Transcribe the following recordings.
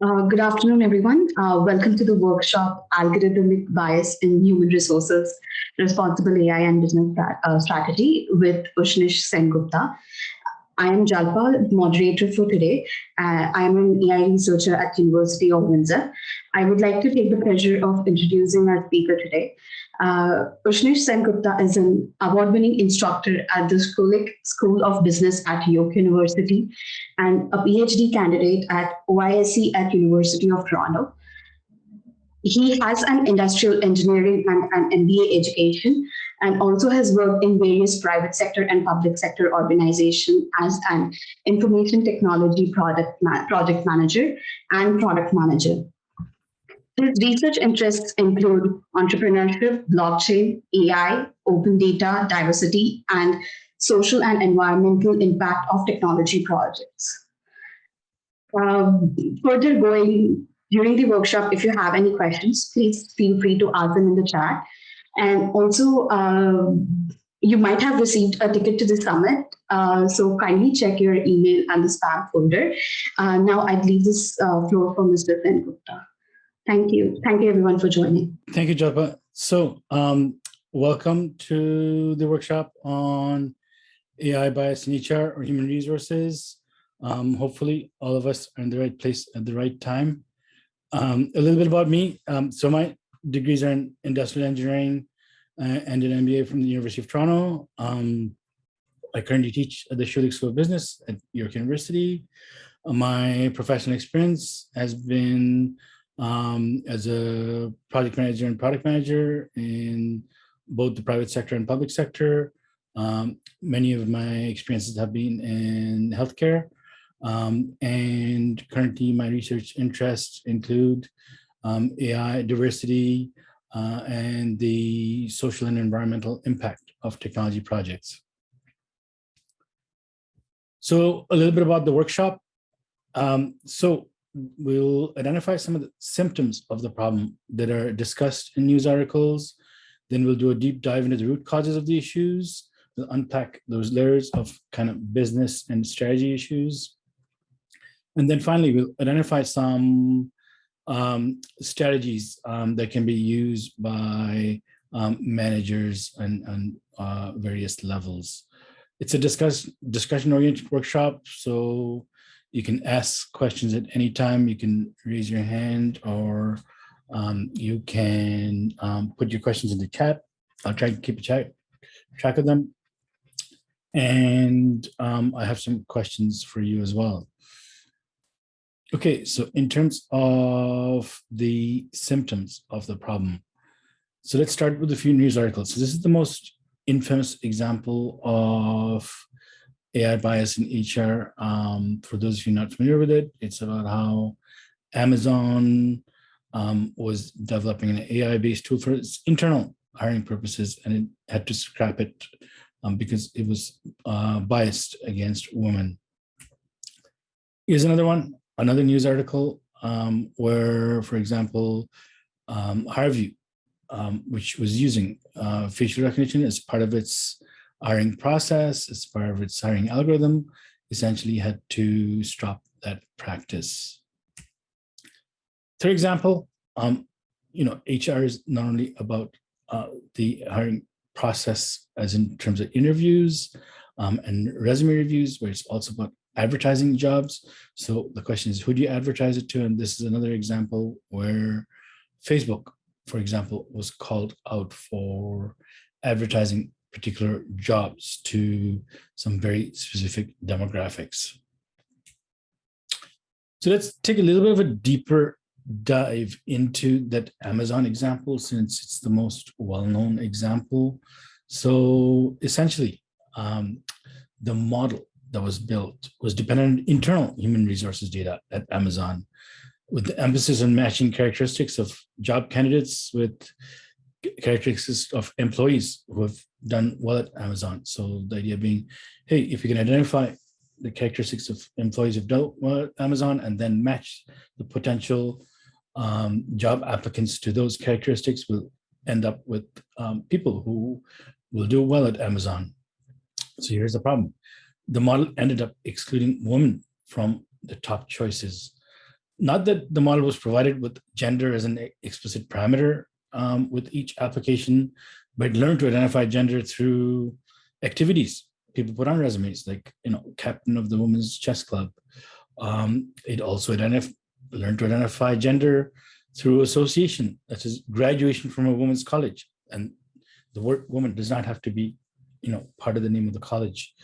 Good afternoon, everyone. Welcome to the workshop, Algorithmic Bias in Human Resources, Responsible AI and Business Strategy with Ushnish Sengupta. I am Jalpa, moderator for today. I am an AI researcher at University of Windsor. I would like to take the pleasure of introducing our speaker today. Ushnish Sengupta is an award-winning instructor at the Schulich School of Business at York University and a Ph.D. candidate at OISE at University of Toronto. He has an industrial engineering and an MBA education and also has worked in various private sector and public sector organizations as an information technology project manager and product manager. His research interests include entrepreneurship, blockchain, AI, open data, diversity, and social and environmental impact of technology projects. Further going during the workshop, if you have any questions, please feel free to ask them in the chat. And also, you might have received a ticket to the summit, so kindly check your email and the spam folder. Now I'd leave this floor for Mr. Sengupta. Thank you. Thank you, everyone, for joining. Thank you, Jalpa. So welcome to the workshop on AI bias in HR or human resources. Hopefully, all of us are in the right place at the right time. A little bit about me. So my degrees are in Industrial Engineering and an MBA from the University of Toronto. I currently teach at the Schulich School of Business at York University. My professional experience has been as a project manager and product manager in both the private sector and public sector. Many of my experiences have been in healthcare. And currently my research interests include AI, diversity, and the social and environmental impact of technology projects. So a little bit about the workshop. So we'll identify some of the symptoms of the problem that are discussed in news articles. Then we'll do a deep dive into the root causes of the issues. We'll unpack those layers of kind of business and strategy issues. And then finally, we'll identify some strategies that can be used by managers and various levels. It's a discussion-oriented workshop, so you can ask questions at any time. You can raise your hand, or you can put your questions in the chat. I'll try to keep track of them. And I have some questions for you as well. Okay, so in terms of the symptoms of the problem, so let's start with a few news articles. So this is the most infamous example of AI bias in HR. For those of you not familiar with it, it's about how Amazon was developing an AI-based tool for its internal hiring purposes, and it had to scrap it because it was biased against women. Here's another one. Another news article where, for example, HireVue, which was using facial recognition as part of its hiring process, as part of its hiring algorithm, essentially had to stop that practice. Third example, HR is not only about the hiring process as in terms of interviews and resume reviews, but it's also about advertising jobs. So the question is, who do you advertise it to? And this is another example where Facebook, for example, was called out for advertising particular jobs to some very specific demographics. So let's take a little bit of a deeper dive into that Amazon example, since it's the most well-known example. So essentially, the model that was built was dependent on internal human resources data at Amazon, with the emphasis on matching characteristics of job candidates with characteristics of employees who have done well at Amazon. So the idea being, hey, if you can identify the characteristics of employees who've done well at Amazon and then match the potential job applicants to those characteristics, we'll end up with people who will do well at Amazon. So here's the problem. The model ended up excluding women from the top choices. not that the model was provided with gender as an explicit parameter with each application, but learned to identify gender through activities people put on resumes, like, captain of the women's chess club. It also learned to identify gender through association, such as graduation from a women's college. And the word woman does not have to be, part of the name of the college.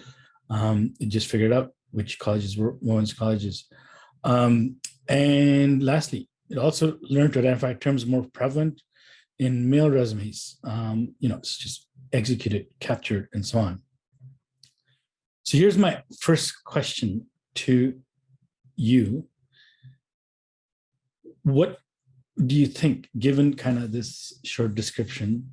It just figured out which colleges were women's colleges. And lastly, it also learned to identify terms more prevalent in male resumes. It's just executed, captured, and so on. So here's my first question to you. What do you think, given kind of this short description,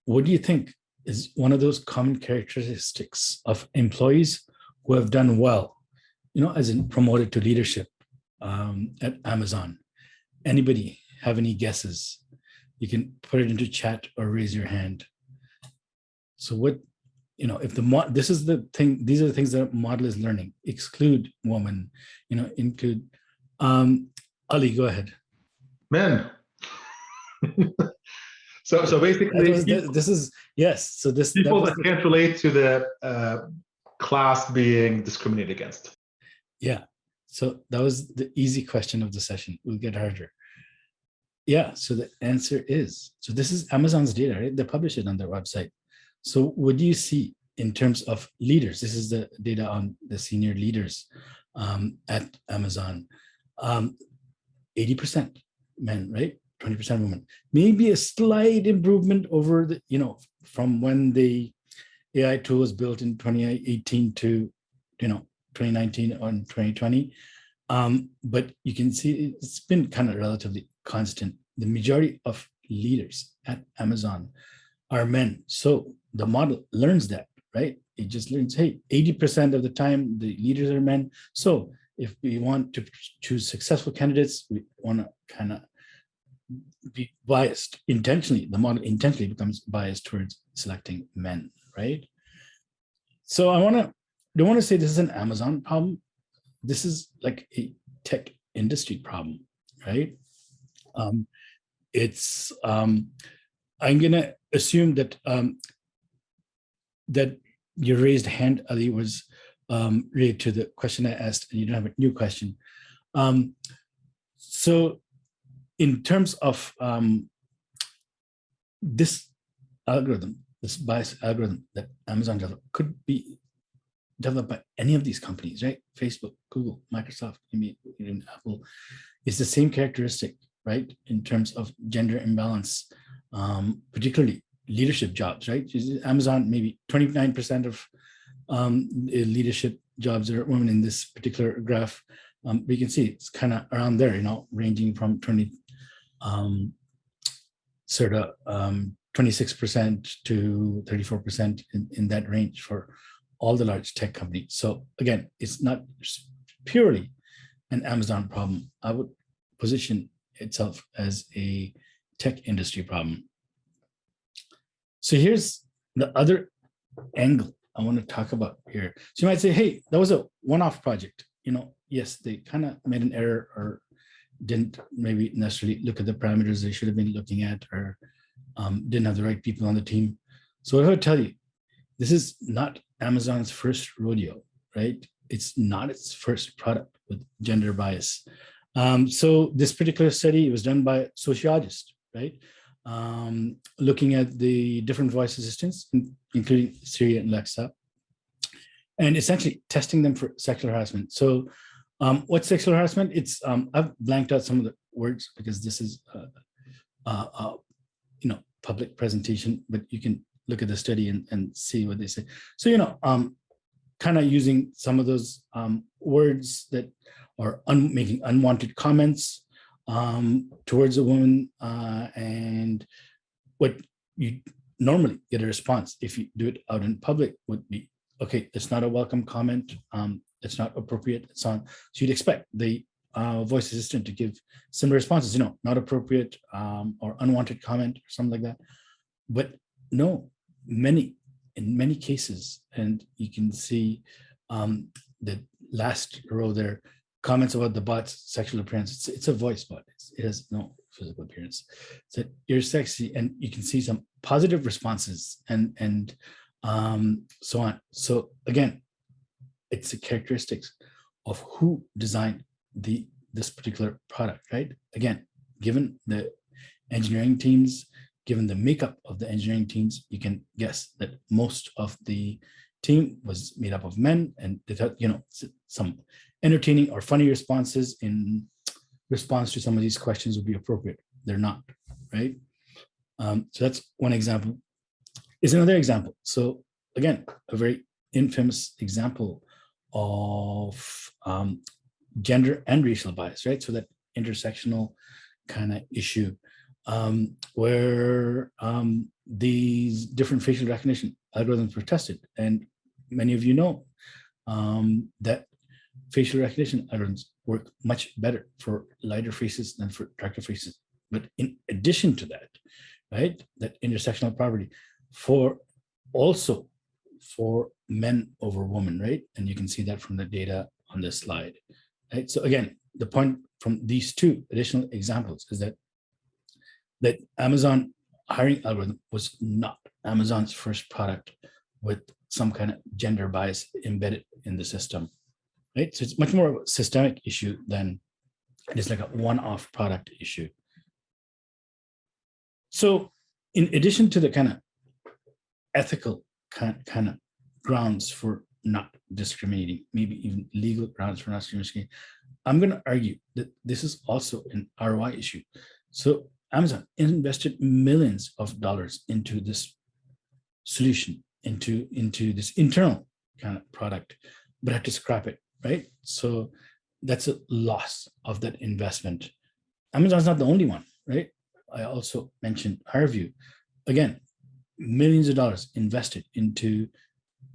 what do you think is one of those common characteristics of employees who have done well, as in promoted to leadership at Amazon? Anybody have any guesses? You can put it into chat or raise your hand. So what, if this is the thing, these are the things that model is learning, exclude woman, include, Ali, go ahead. Men. So basically, this is yes. So this people that can't relate to the class being discriminated against. Yeah. So that was the easy question of the session. We'll get harder. Yeah. So the answer is, so this is Amazon's data, right? They publish it on their website. So what do you see in terms of leaders? This is the data on the senior leaders at Amazon. 80% men, right? 20% women. Maybe a slight improvement over the, from when the AI tool was built in 2018 to, 2019 or 2020. But you can see it's been kind of relatively constant. The majority of leaders at Amazon are men. So the model learns that, right? It just learns, hey, 80% of the time the leaders are men. So if we want to choose successful candidates, we want to kind of be biased intentionally. The model intentionally becomes biased towards selecting men, right? So don't want to say this is an Amazon problem. This is like a tech industry problem, right? I'm gonna assume that that your raised hand, Ali, was related to the question I asked, and you don't have a new question. So in terms of this algorithm, this bias algorithm that Amazon developed could be developed by any of these companies, right? Facebook, Google, Microsoft, even Apple. It's the same characteristic, right? In terms of gender imbalance, particularly leadership jobs, right? Amazon, maybe 29% of leadership jobs are women in this particular graph. We can see it's kind of around there, ranging from 26% to 34% in that range for all the large tech companies. So again, it's not purely an Amazon problem. I would position itself as a tech industry problem. So here's the other angle I want to talk about here. So you might say, hey, that was a one-off project. Yes, they kind of made an error or didn't maybe necessarily look at the parameters they should have been looking at, or didn't have the right people on the team. So I would tell you, this is not Amazon's first rodeo, right? It's not its first product with gender bias. So this particular study was done by sociologists, right? Looking at the different voice assistants, including Siri and Alexa, and essentially testing them for sexual harassment. So what's sexual harassment? It's I've blanked out some of the words because this is public presentation, but you can look at the study and see what they say. So kind of using some of those words that are making unwanted comments towards a woman, and what you normally get a response if you do it out in public would be, okay, it's not a welcome comment, it's not appropriate, and so on. So you'd expect the voice assistant to give similar responses, not appropriate or unwanted comment or something like that. But no, in many cases, and you can see the last row there, comments about the bot's sexual appearance. It's a voice bot. It has no physical appearance. So you're sexy, and you can see some positive responses and so on. So again, it's the characteristics of who designed this particular product, right? Again, given the engineering teams, given the makeup of the engineering teams, you can guess that most of the team was made up of men, and they thought, some entertaining or funny responses in response to some of these questions would be appropriate. They're not, right? So that's one example. Is another example. So again, a very infamous example of gender and racial bias, right? So that intersectional kind of issue where these different facial recognition algorithms were tested. And many of you know that facial recognition algorithms work much better for lighter faces than for darker faces. But in addition to that, right, that intersectional property also for men over women, right? And you can see that from the data on this slide, right? So again, the point from these two additional examples is that Amazon hiring algorithm was not Amazon's first product with some kind of gender bias embedded in the system, right? So it's much more of a systemic issue than it is like a one-off product issue. So in addition to the kind of ethical kind of grounds for not discriminating, maybe even legal grounds for not discriminating, I'm going to argue that this is also an ROI issue. So Amazon invested millions of dollars into this solution, into this internal kind of product, but had to scrap it, right? So that's a loss of that investment. Amazon's not the only one, right? I also mentioned HireVue. Again, millions of dollars invested into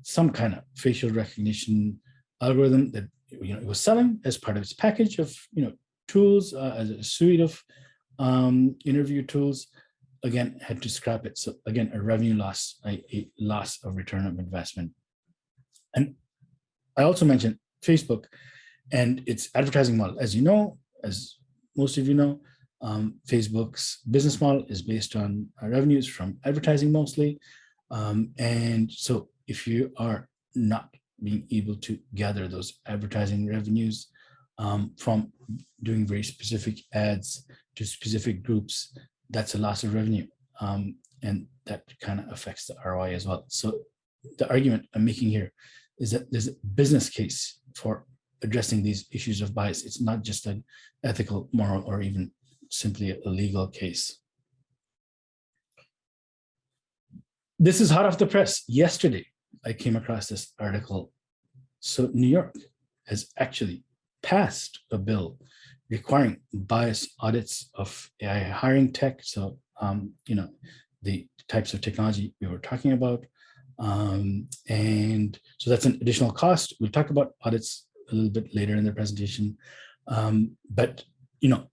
some kind of facial recognition algorithm that it was selling as part of its package of tools, as a suite of interview tools. Again, had to scrap it. So again, a revenue loss, a loss of return of investment. And I also mentioned Facebook and its advertising model. As you know, as most of you know, Facebook's business model is based on revenues from advertising mostly. And so if you are not being able to gather those advertising revenues from doing very specific ads to specific groups, that's a loss of revenue. And that kind of affects the ROI as well. So the argument I'm making here is that there's a business case for addressing these issues of bias. It's not just an ethical, moral, or even simply a legal case. This is hot off the press. Yesterday, I came across this article. So New York has actually passed a bill requiring bias audits of AI hiring tech. So, the types of technology we were talking about. And so that's an additional cost. We'll talk about audits a little bit later in the presentation. But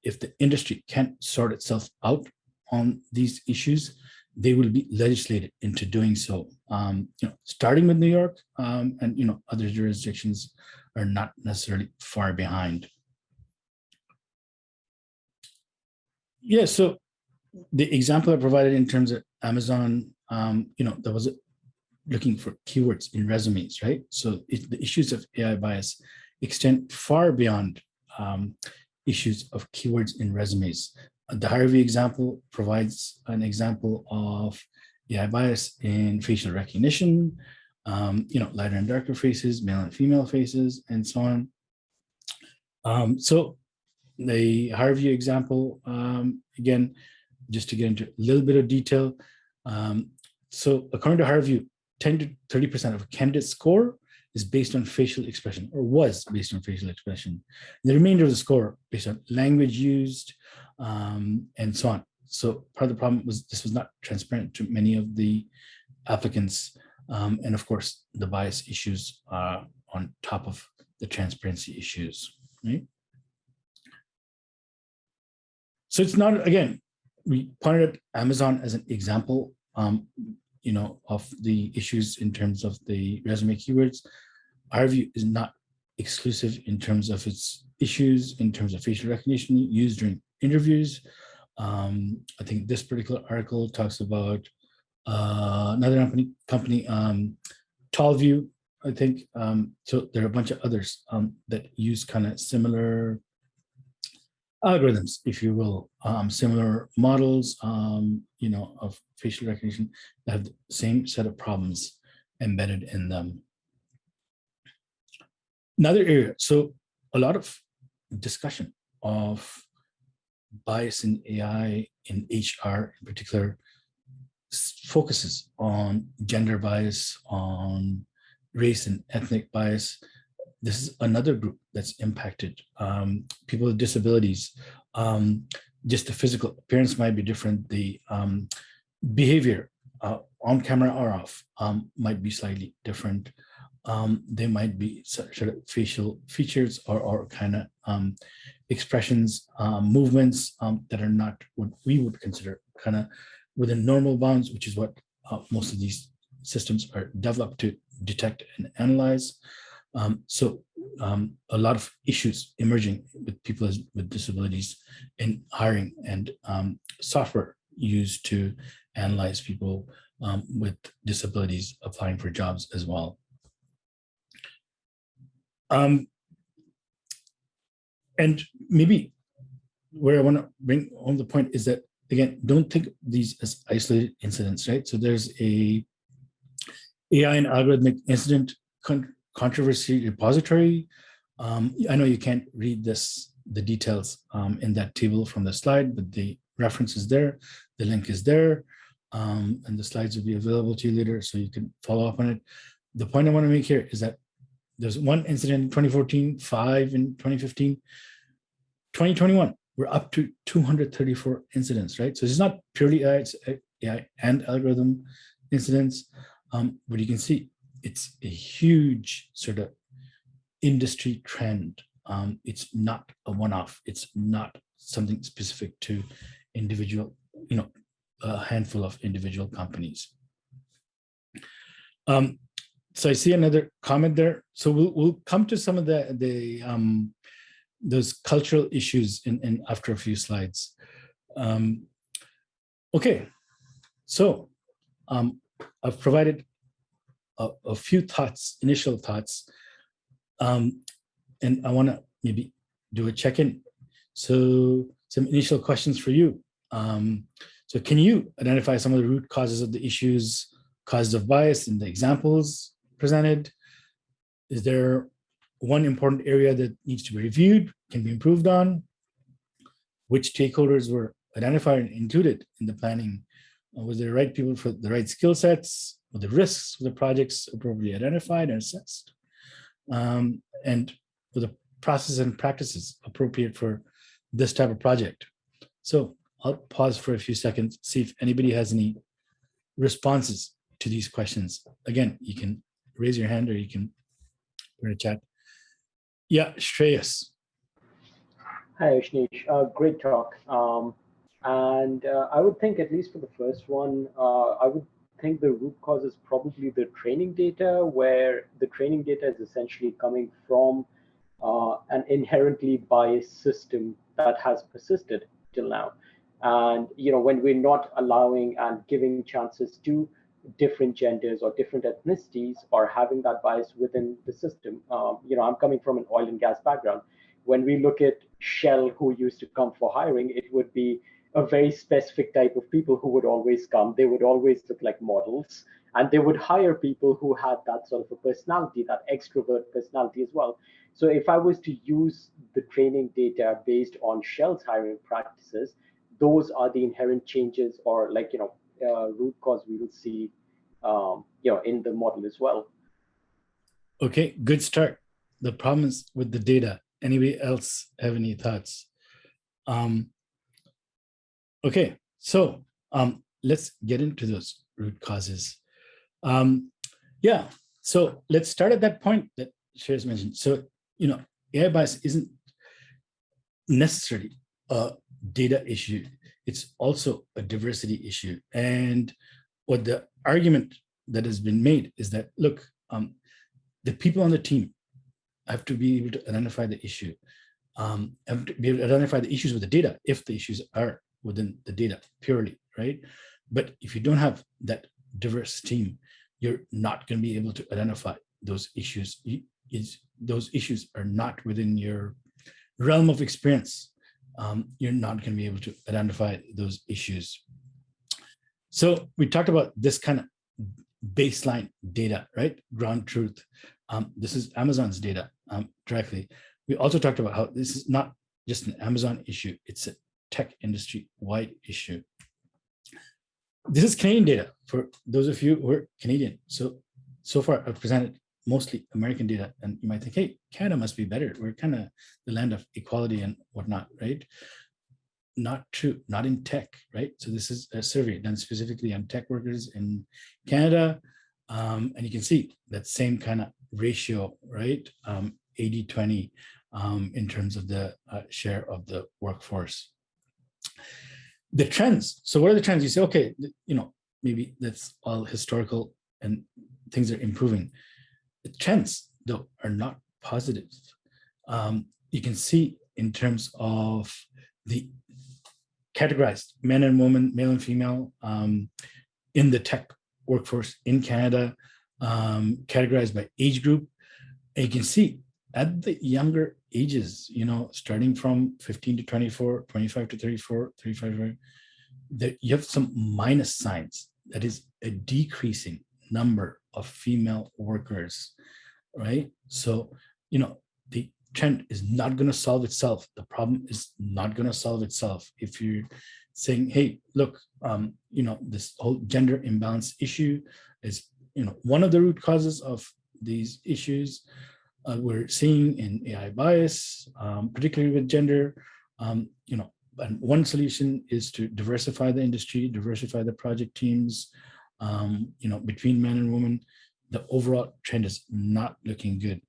if the industry can't sort itself out on these issues, they will be legislated into doing so. Starting with New York, and other jurisdictions are not necessarily far behind. Yeah, so the example I provided in terms of Amazon, there was looking for keywords in resumes, right? So the issues of AI bias extend far beyond issues of keywords in resumes. The HireVue example provides an example of AI bias in facial recognition, lighter and darker faces, male and female faces, and so on. So the HireVue example, again, just to get into a little bit of detail. So according to HireVue, 10 to 30% of a candidate's score is based on facial expression, or was based on facial expression. The remainder of the score based on language used, and so on. So part of the problem was this was not transparent to many of the applicants. And of course, the bias issues are on top of the transparency issues, right? So it's not, again, we pointed at Amazon as an example, of the issues in terms of the resume keywords. HireVue is not exclusive in terms of its issues, in terms of facial recognition used during interviews. I think this particular article talks about another company, Tallview, I think. So there are a bunch of others that use kind of similar algorithms, if you will, similar models, of facial recognition that have the same set of problems embedded in them. Another area, so a lot of discussion of bias in AI, in HR in particular, focuses on gender bias, on race and ethnic bias. This is another group that's impacted. People with disabilities, just the physical appearance might be different. The behavior, on camera or off, might be slightly different. There might be sort of facial features or kind of expressions, movements that are not what we would consider kind of within normal bounds, which is what most of these systems are developed to detect and analyze. So a lot of issues emerging with people with disabilities in hiring, and software used to analyze people with disabilities applying for jobs as well. And maybe where I want to bring home the point is that, again, don't think these as isolated incidents, right? So there's a AI and algorithmic incident controversy repository. I know you can't read the details in that table from the slide, but the reference is there, the link is there, and the slides will be available to you later so you can follow up on it. The point I want to make here is that there's one incident in 2014, 5 in 2015, 2021, we're up to 234 incidents, right? So it's not purely AI, it's AI and algorithm incidents, but you can see it's a huge sort of industry trend. It's not a one-off. It's not something specific to individual, a handful of individual companies. So I see another comment there. So we'll come to some of those cultural issues in after a few slides. Okay, so I've provided a few initial thoughts, and I want to maybe do a check-in. So some initial questions for you. So can you identify some of the root causes of the issues, causes of bias in the examples presented? Is there one important area that needs to be reviewed, can be improved on? Which stakeholders were identified and included in the planning? Was there the right people for the right skill sets? Were the risks of the projects appropriately identified and assessed? And were the processes and practices appropriate for this type of project? So I'll pause for a few seconds, see if anybody has any responses to these questions. Again, you can raise your hand or you can put in a chat. Yeah, Shreyas. Hi, Ushnish. Great talk. And I would think, at least for the first one, I would think the root cause is probably the training data, where the training data is essentially coming from an inherently biased system that has persisted till now. And when we're not allowing and giving chances to different genders or different ethnicities, or having that bias within the system. I'm coming from an oil and gas background. When we look at Shell, who used to come for hiring, it would be a very specific type of people who would always come. They would always look like models, and they would hire people who had that sort of a personality, that extrovert personality as well. So if I was to use the training data based on Shell's hiring practices, those are the inherent changes, or root cause we will see in the model as well. Okay, good start. The problems with the data. Anybody else have any thoughts? Okay, so let's get into those root causes. Yeah, so let's start at that point that Shreyas mentioned. So, AI bias isn't necessarily a data issue. It's also a diversity issue. And what the argument that has been made is that, look, the people on the team have to be able to identify the issue, have to be able to identify the issues with the data if the issues are within the data purely, right? But if you don't have that diverse team, you're not going to be able to identify those issues. Those issues are not within your realm of experience. You're not going to be able to identify those issues. So we talked about this kind of baseline data, right? Ground truth. This is Amazon's data directly. We also talked about how this is not just an Amazon issue, it's a tech industry wide issue. This is Canadian data for those of you who are Canadian. So far I've presented mostly American data, and you might think, hey, Canada must be better. We're kind of the land of equality and whatnot, right? Not true, not in tech, right? So this is a survey done specifically on tech workers in Canada. And you can see that same kind of ratio, right? 80-20 in terms of the share of the workforce. The trends. So what are the trends? You say, okay, maybe that's all historical and things are improving. The trends, though, are not positive. You can see in terms of the categorized men and women, male and female, in the tech workforce in Canada, categorized by age group. And you can see at the younger ages, starting from 15 to 24, 25 to 34, 35, that you have some minus signs. That is a decreasing number of female workers, right? So, the trend is not going to solve itself. The problem is not going to solve itself. If you're saying, hey, look, this whole gender imbalance issue is, one of the root causes of these issues we're seeing in AI bias, particularly with gender, and one solution is to diversify the industry, diversify the project teams, between men and women. The overall trend is not looking good.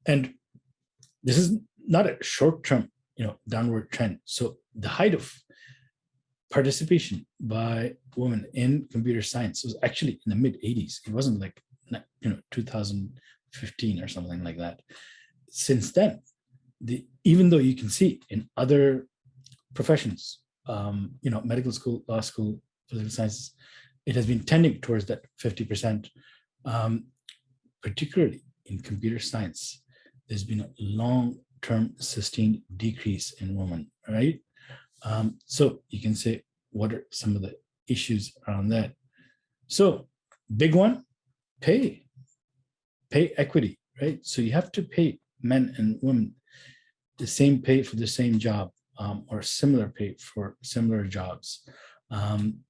And this is not a short-term, downward trend. So the height of participation by women in computer science was actually in the mid 80s. It wasn't like, 2015 or something like that. Since then, even though you can see in other professions, medical school, law school, political sciences, it has been tending towards that 50%, particularly in computer science. There's been a long-term sustained decrease in women, right? So you can say, what are some of the issues around that? So big one, pay equity, right? So you have to pay men and women the same pay for the same job, or similar pay for similar jobs.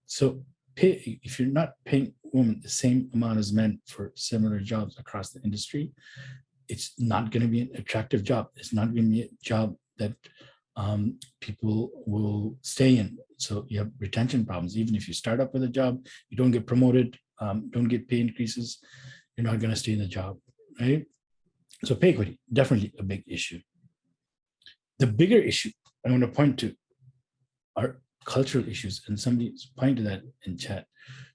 So if you're not paying women the same amount as men for similar jobs across the industry, it's not going to be an attractive job. It's not going to be a job that people will stay in. So you have retention problems. Even if you start up with a job, you don't get promoted, don't get pay increases, you're not going to stay in the job, right? So pay equity, definitely a big issue. The bigger issue I want to point to are cultural issues, and somebody's pointed to that in chat.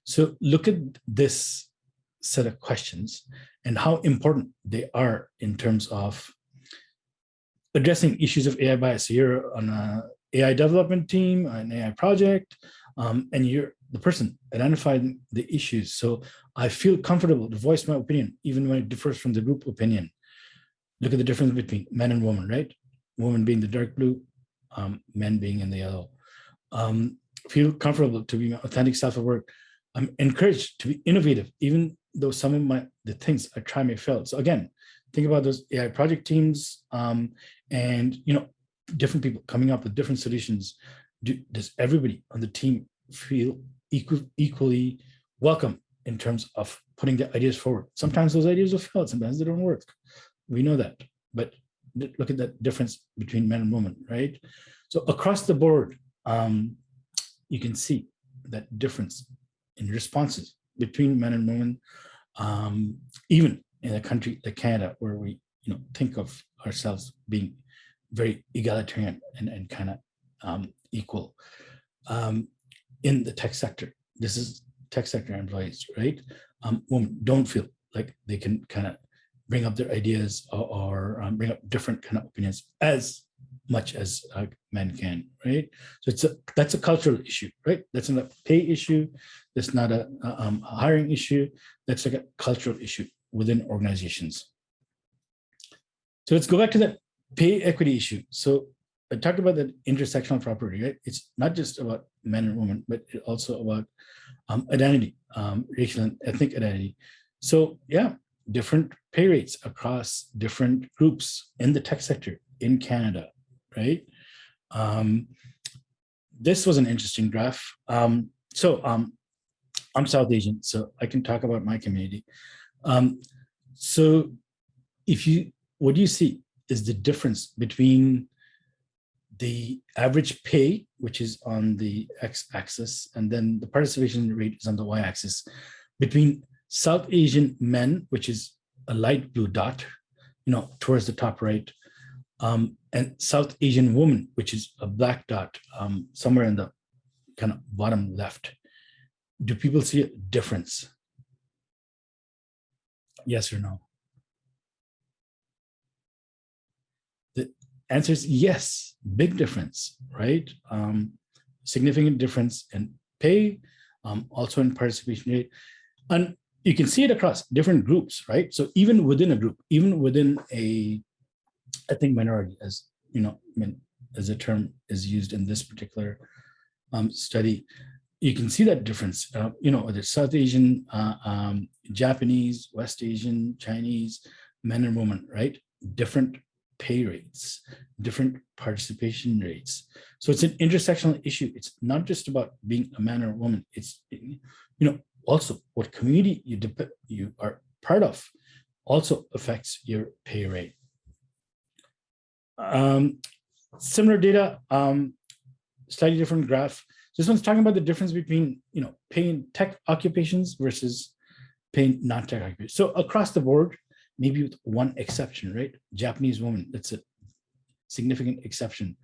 So look at this set of questions and how important they are in terms of addressing issues of AI bias. So you're on an AI development team, an AI project, and you're the person identifying the issues. So I feel comfortable to voice my opinion, even when it differs from the group opinion. Look at the difference between men and women, right? Women being the dark blue, men being in the yellow. Feel comfortable to be my authentic self at work. I'm encouraged to be innovative, even though some of the things I try may fail. So again, think about those AI project teams, and different people coming up with different solutions. Does everybody on the team feel equally welcome in terms of putting the ideas forward? Sometimes those ideas will fail, sometimes they don't work. We know that, but look at that difference between men and women, right? So across the board, you can see that difference in responses between men and women, even in a country like Canada, where we think of ourselves being very egalitarian and kind of equal. In the tech sector, this is tech sector employees, right? Women don't feel like they can kind of bring up their ideas or bring up different kind of opinions as much as men can, right? So that's a cultural issue, right? That's not a pay issue. That's not a hiring issue. That's like a cultural issue within organizations. So let's go back to that pay equity issue. So I talked about that intersectional property, right? It's not just about men and women, but it's also about identity, racial and ethnic identity. So yeah, different pay rates across different groups in the tech sector in Canada, right? This was an interesting graph. So I'm South Asian, so I can talk about my community. So what you see is the difference between the average pay, which is on the x-axis, and then the participation rate is on the y-axis, between South Asian men, which is a light blue dot, towards the top right, and South Asian woman, which is a black dot, somewhere in the kind of bottom left. Do people see a difference? Yes or no? The answer is yes, big difference, right? Significant difference in pay, also in participation rate. And you can see it across different groups, right? So even within a group, even within a ethnic minority, as as a term is used in this particular study, you can see that difference. Whether South Asian, Japanese, West Asian, Chinese, men and women, right? Different pay rates, different participation rates. So it's an intersectional issue. It's not just about being a man or a woman. It's also what community you are part of also affects your pay rate. Similar data, slightly different graph. This one's talking about the difference between pay in tech occupations versus pay in non-tech occupations. So across the board, maybe with one exception, right? Japanese woman, that's a significant exception.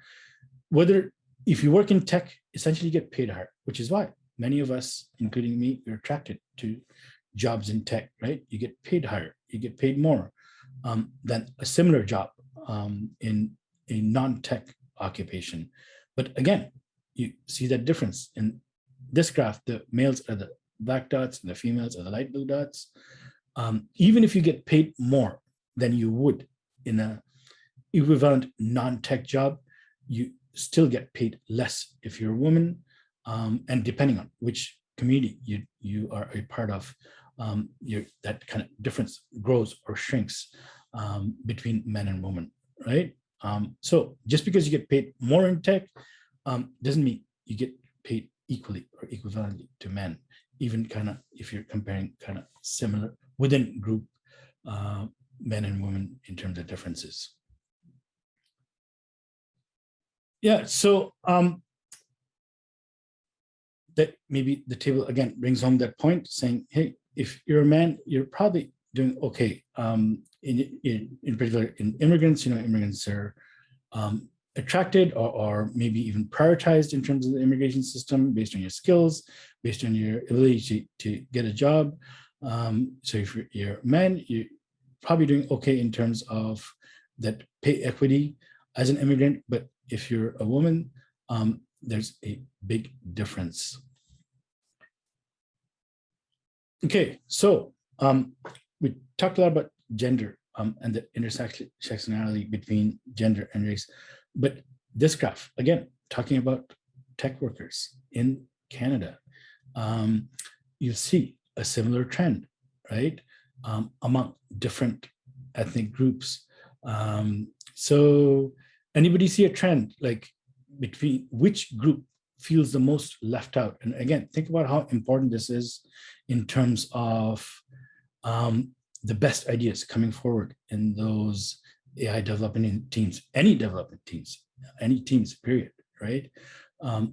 Whether if you work in tech, essentially you get paid higher, which is why many of us, including me, are attracted to jobs in tech, right? You get paid higher, you get paid more than a similar job in a non-tech occupation. But again, you see that difference in this graph. The males are the black dots and the females are the light blue dots. Even if you get paid more than you would in a equivalent non-tech job, you still get paid less if you're a woman. And depending on which community you are a part of, that kind of difference grows or shrinks between men and women, right? So just because you get paid more in tech doesn't mean you get paid equally or equivalently to men, even kind of if you're comparing kind of similar within group men and women in terms of differences. Yeah, so that maybe the table again brings home that point, saying, hey, if you're a man, you're probably doing okay. In particular, in immigrants, immigrants are attracted or maybe even prioritized in terms of the immigration system based on your skills, based on your ability to get a job. So if you're a man, you're probably doing okay in terms of that pay equity as an immigrant. But if you're a woman, there's a big difference. Okay, so we talked a lot about gender and the intersectionality between gender and race. But this graph, again, talking about tech workers in Canada, you see a similar trend, right? Among different ethnic groups. So anybody see a trend like between which group feels the most left out? And again, think about how important this is in terms of the best ideas coming forward in those AI development teams, any development teams, any teams, period, right?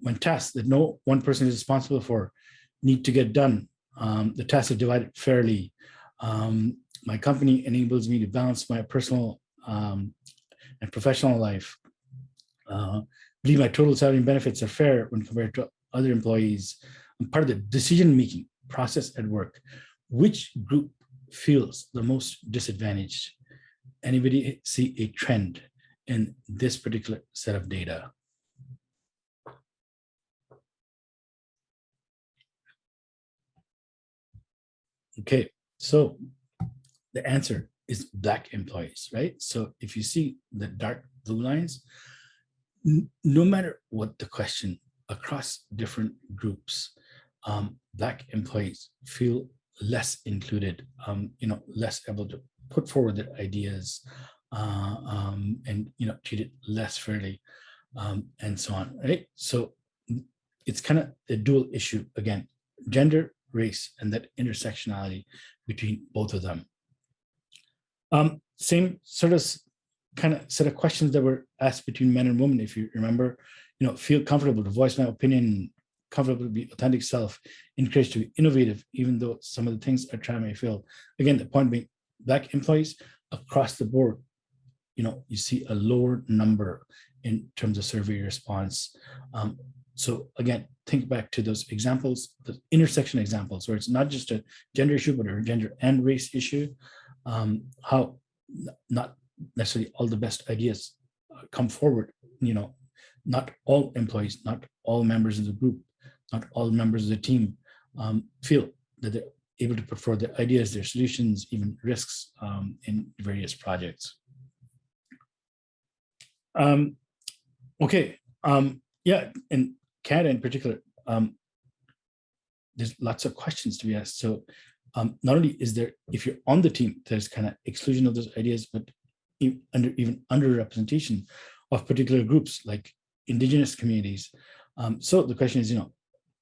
When tasks that no one person is responsible for need to get done, the tasks are divided fairly. My company enables me to balance my personal and professional life. Believe my total salary and benefits are fair when compared to other employees. I'm part of the decision-making process at work. Which group feels the most disadvantaged? Anybody see a trend in this particular set of data? Okay, so the answer is Black employees, right? So if you see the dark blue lines, no matter what the question across different groups, Black employees feel less included, less able to put forward their ideas, and treated less fairly, and so on, right? So it's kind of a dual issue again: gender, race, and that intersectionality between both of them. Same sort of kind of set of questions that were asked between men and women, if you remember. Feel comfortable to voice my opinion, comfortable to be authentic self, encouraged to be innovative, even though some of the things I try may fail. Again, the point being, Black employees across the board, you see a lower number in terms of survey response. So again, think back to those examples, the intersection examples, where it's not just a gender issue, but a gender and race issue. How not necessarily all the best ideas come forward. Not all employees, not all members of the group, not all members of the team feel that they're able to put forward their ideas, their solutions, even risks in various projects. Okay, yeah, in Canada in particular, there's lots of questions to be asked. So not only is there, if you're on the team, there's kind of exclusion of those ideas, but even underrepresentation of particular groups like Indigenous communities. So the question is,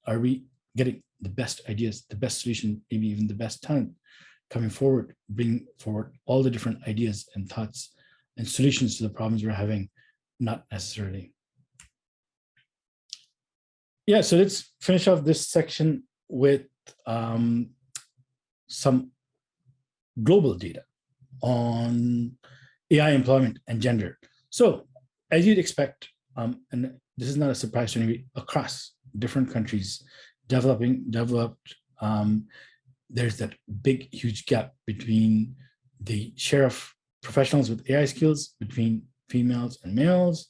are we getting the best ideas, the best solution, maybe even the best talent coming forward, bringing forward all the different ideas and thoughts and solutions to the problems we're having? Not necessarily. Yeah, so let's finish off this section with some global data on AI employment and gender. So as you'd expect, and this is not a surprise to anybody, across different countries, developed, there's that big, huge gap between the share of professionals with AI skills between females and males.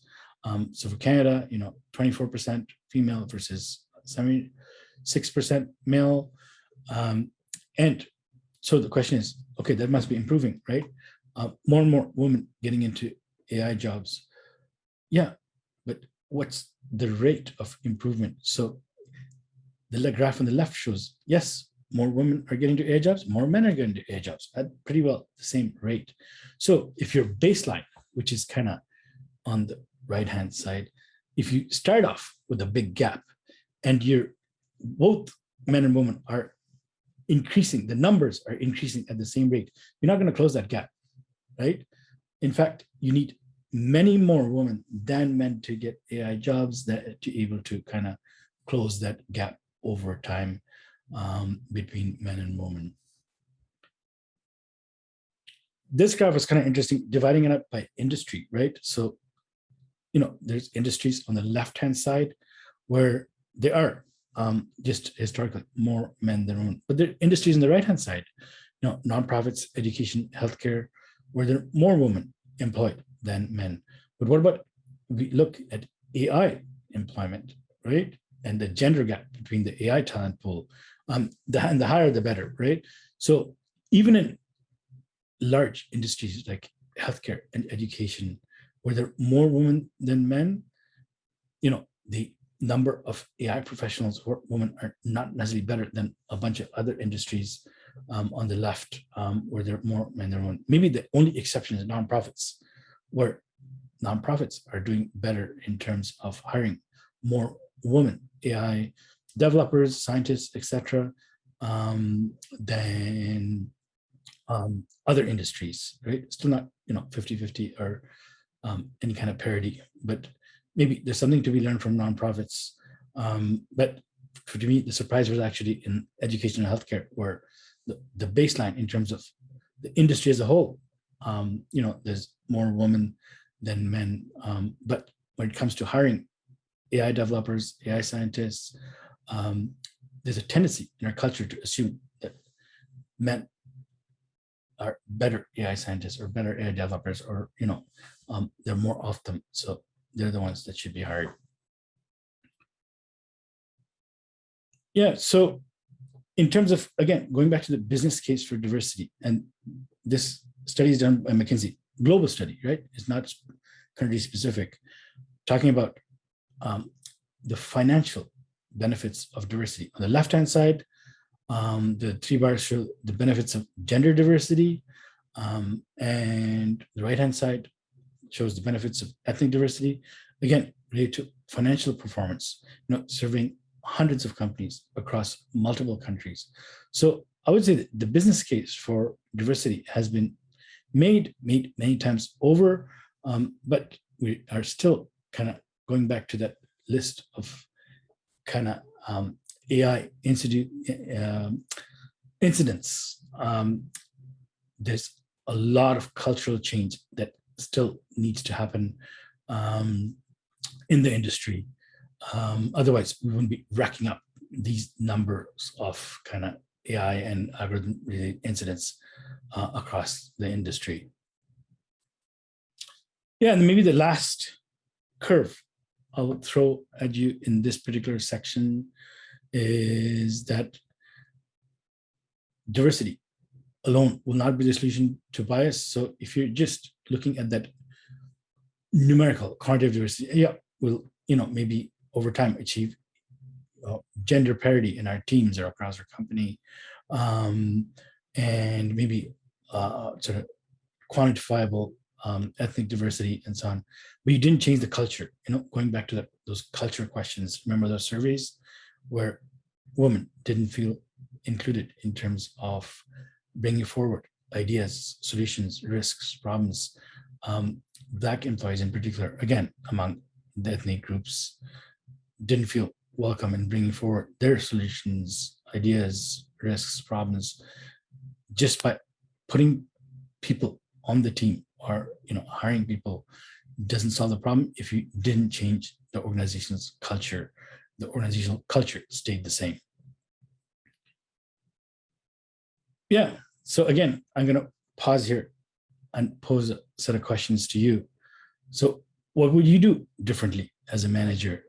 So for Canada, 24% female versus 76% male. And so the question is, okay, that must be improving, right? More and more women getting into AI jobs. Yeah, but what's the rate of improvement? So the graph on the left shows, yes, more women are getting to AI jobs, more men are getting to AI jobs at pretty well the same rate. So if your baseline, which is kind of on the right-hand side, if you start off with a big gap and both men and women are increasing, the numbers are increasing at the same rate, you're not going to close that gap, right? In fact, you need many more women than men to get AI jobs to be able to kind of close that gap over time between men and women. This graph is kind of interesting, dividing it up by industry, right? So, there's industries on the left-hand side where there are just historically more men than women, but there are industries on the right-hand side, nonprofits, education, healthcare, where there are more women employed than men. But what about we look at AI employment, right? And the gender gap between the AI talent pool, the higher the better, right? So even in large industries like healthcare and education, where there are more women than men, the number of AI professionals who are women are not necessarily better than a bunch of other industries on the left, where there are more men than women. Maybe the only exception is nonprofits, where nonprofits are doing better in terms of hiring more women, AI developers, scientists, etc., than other industries, right? Still not, 50-50 or any kind of parity, but maybe there's something to be learned from nonprofits. But to me, the surprise was actually in education and healthcare, where the baseline in terms of the industry as a whole, there's more women than men. But when it comes to hiring AI developers, AI scientists, there's a tendency in our culture to assume that men are better AI scientists or better AI developers, or there are more of them, so they're the ones that should be hired. Yeah, so in terms of, again, going back to the business case for diversity, and this study is done by McKinsey, global study, right? It's not country specific, talking about the financial benefits of diversity. On the left-hand side, the 3 bars show the benefits of gender diversity, and the right-hand side shows the benefits of ethnic diversity, again, related to financial performance, serving hundreds of companies across multiple countries. So I would say that the business case for diversity has been made many times over, but we are still kind of going back to that list of kind of AI incidents. There's a lot of cultural change that still needs to happen in the industry. Otherwise, we wouldn't be racking up these numbers of kind of AI and algorithm-related incidents across the industry. Yeah, and maybe the last curve I will throw at you in this particular section is that diversity alone will not be the solution to bias. So if you're just looking at that numerical quantitative diversity, yeah, we'll maybe over time achieve gender parity in our teams or across our company, and maybe sort of quantifiable ethnic diversity and so on. But you didn't change the culture. Going back to those culture questions. Remember those surveys where women didn't feel included in terms of bringing forward ideas, solutions, risks, problems. Black employees in particular, again, among the ethnic groups, didn't feel welcome in bringing forward their solutions, ideas, risks, problems, just by putting people on the team or hiring people doesn't solve the problem if you didn't change the organization's culture. The organizational culture stayed the same. Yeah, so again, I'm going to pause here and pose a set of questions to you. So what would you do differently as a manager?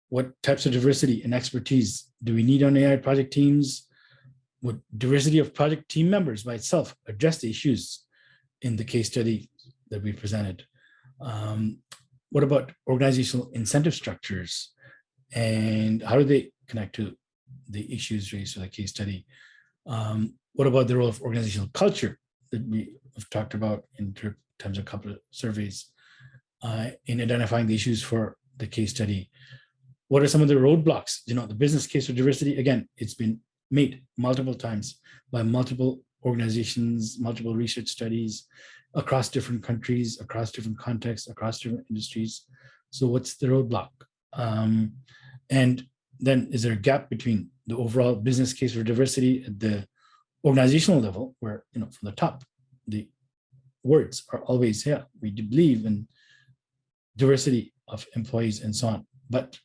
What types of diversity and expertise do we need on AI project teams? Would diversity of project team members by itself address the issues in the case study that we presented? What about organizational incentive structures, and how do they connect to the issues raised for the case study? What about the role of organizational culture that we have talked about in terms of a couple of surveys in identifying the issues for the case study? What are some of the roadblocks? The business case for diversity, again, it's been made multiple times by multiple organizations, multiple research studies across different countries, across different contexts, across different industries. So what's the roadblock? And then is there a gap between the overall business case for diversity at the organizational level, where, from the top, the words are always, yeah, we do believe in diversity of employees and so on. But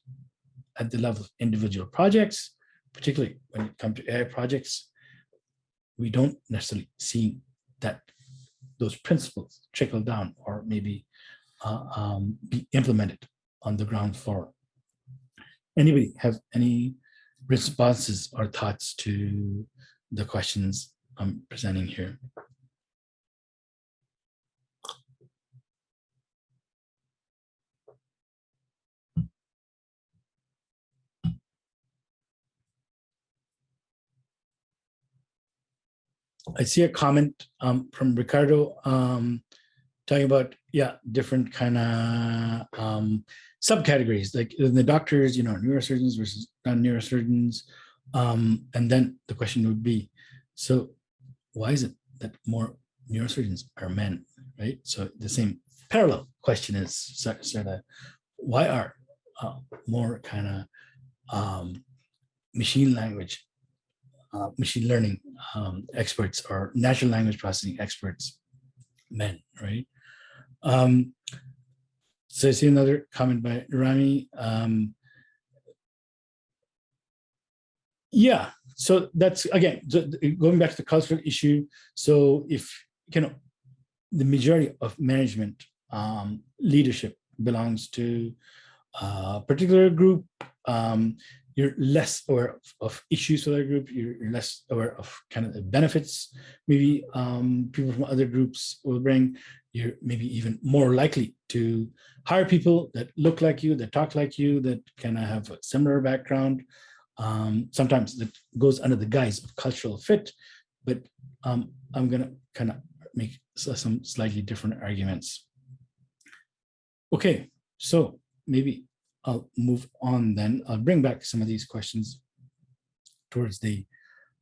at the level of individual projects, particularly when it comes to AI projects, we don't necessarily see that those principles trickle down or maybe be implemented on the ground floor. Anybody have any responses or thoughts to the questions I'm presenting here? I see a comment from Ricardo talking about, different kind of subcategories, like in the doctors, neurosurgeons versus non-neurosurgeons. And then the question would be, so why is it that more neurosurgeons are men, right? So the same parallel question is sort of, why are more kind of machine learning experts or natural language processing experts men, right? So I see another comment by Rami. So that's, again, going back to the cultural issue. So if, the majority of management leadership belongs to a particular group, you're less aware of issues for that group. You're less aware of kind of the benefits maybe people from other groups will bring. You're maybe even more likely to hire people that look like you, that talk like you, that kind of have a similar background. Sometimes that goes under the guise of cultural fit, but I'm going to kind of make some slightly different arguments. Okay, so maybe I'll move on then. I'll bring back some of these questions towards the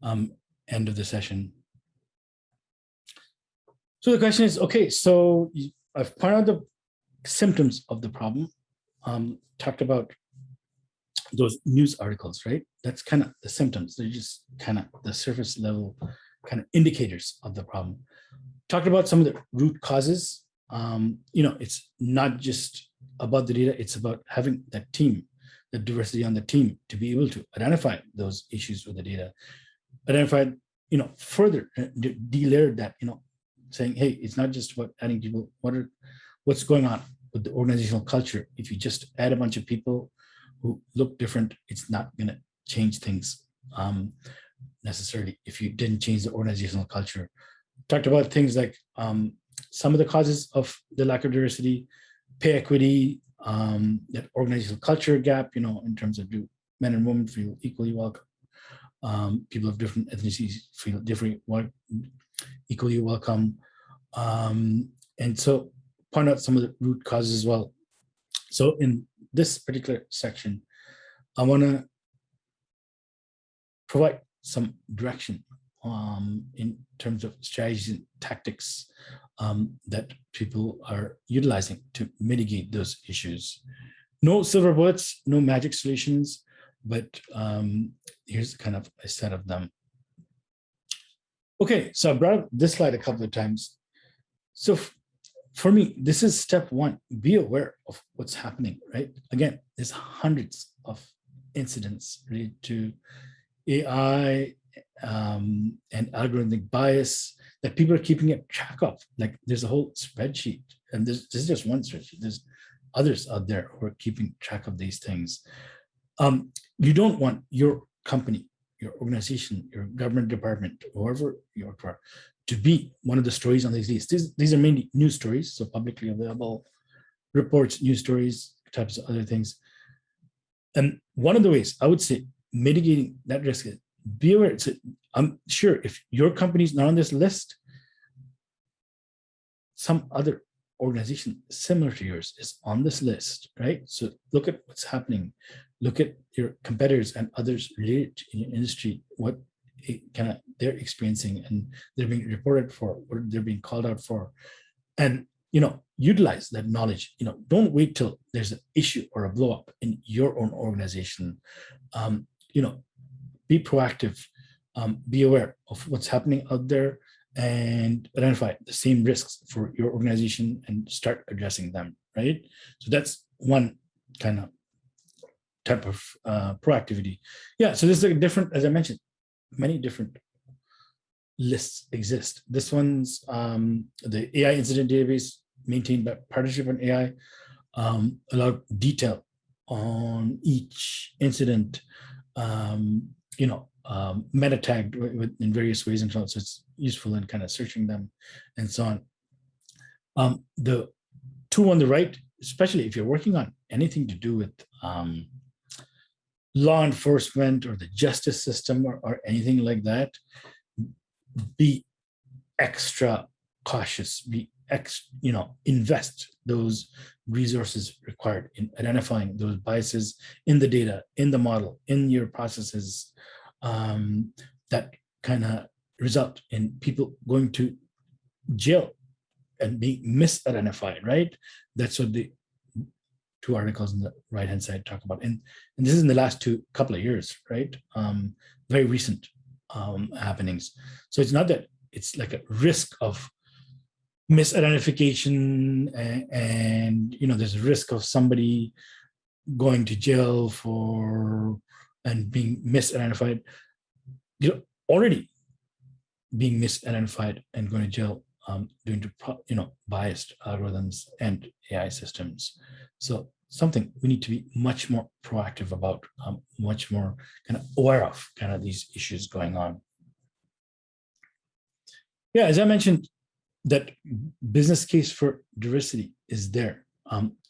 end of the session. So the question is, okay, so I've pointed out the symptoms of the problem, talked about those news articles, right? That's kind of the symptoms. They're just kind of the surface level kind of indicators of the problem. Talked about some of the root causes. It's not just about the data, it's about having that team, the diversity on the team to be able to identify those issues with the data, identify, further de-layered that, saying, hey, it's not just about adding people, what's going on with the organizational culture. If you just add a bunch of people who look different, it's not going to change things necessarily if you didn't change the organizational culture. Talked about things like some of the causes of the lack of diversity, pay equity, that organizational culture gap, in terms of do men and women feel equally welcome, people of different ethnicities feel equally welcome, and so point out some of the root causes as well. So in this particular section, I want to provide some direction in terms of strategies and tactics that people are utilizing to mitigate those issues. No silver bullets, no magic solutions, but here's kind of a set of them. Okay, so I brought up this slide a couple of times. So for me, this is step one. Be aware of what's happening, right? Again, there's hundreds of incidents related to AI and algorithmic bias that people are keeping a track of. Like there's a whole spreadsheet, and this is just one spreadsheet. There's others out there who are keeping track of these things. You don't want your company, your organization, your government department, whoever you work for, to be one of the stories on these lists. These are mainly news stories, so publicly available reports, news stories, types of other things. And one of the ways I would say mitigating that risk is be aware. I'm sure if your company is not on this list, some other organization similar to yours is on this list, right? So look at what's happening. Look at your competitors and others related in your industry, what they're experiencing and they're being reported for, what they're being called out for. And, utilize that knowledge. Don't wait till there's an issue or a blow up in your own organization. Be proactive, be aware of what's happening out there and identify the same risks for your organization and start addressing them, right? So that's one kind of type of proactivity. Yeah, so this is a different, as I mentioned, many different lists exist. This one's the AI incident database maintained by Partnership on AI, a lot of detail on each incident, meta tagged in various ways and so on. So it's useful in kind of searching them and so on. The two on the right, especially if you're working on anything to do with law enforcement or the justice system or anything like that, be extra cautious, invest those resources required in identifying those biases in the data, in the model, in your processes, that kind of result in people going to jail and being misidentified, right? That's what the two articles on the right-hand side talk about. And this is in the last couple of years, right? Very recent happenings. So it's not that it's like a risk of misidentification and there's a risk of somebody going to jail and being misidentified. you're already being misidentified and going to jail due to biased algorithms and AI systems. So something we need to be much more proactive about, much more kind of aware of kind of these issues going on. Yeah, as I mentioned, that business case for diversity is there.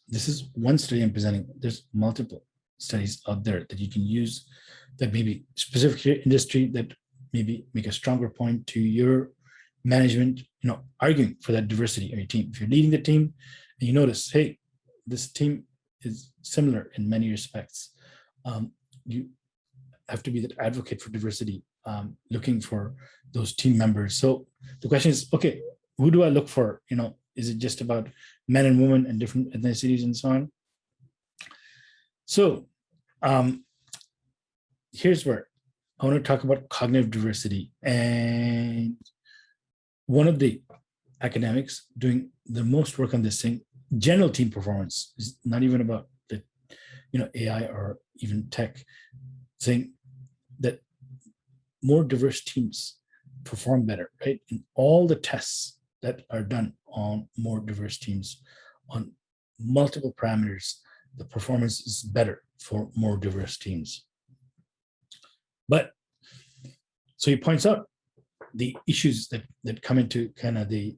This is one study I'm presenting. There's multiple studies out there that you can use that maybe specific to your industry that maybe make a stronger point to your management, arguing for that diversity in your team. If you're leading the team and you notice, hey, this team is similar in many respects, you have to be that advocate for diversity, looking for those team members. So the question is, okay, who do I look for? Is it just about men and women and different ethnicities and so on? So here's where I want to talk about cognitive diversity. And one of the academics doing the most work on this thing, general team performance, is not even about the AI or even tech, saying that more diverse teams perform better, right? In all the tests that are done on more diverse teams on multiple parameters, the performance is better for more diverse teams. But so he points out the issues that come into kind of the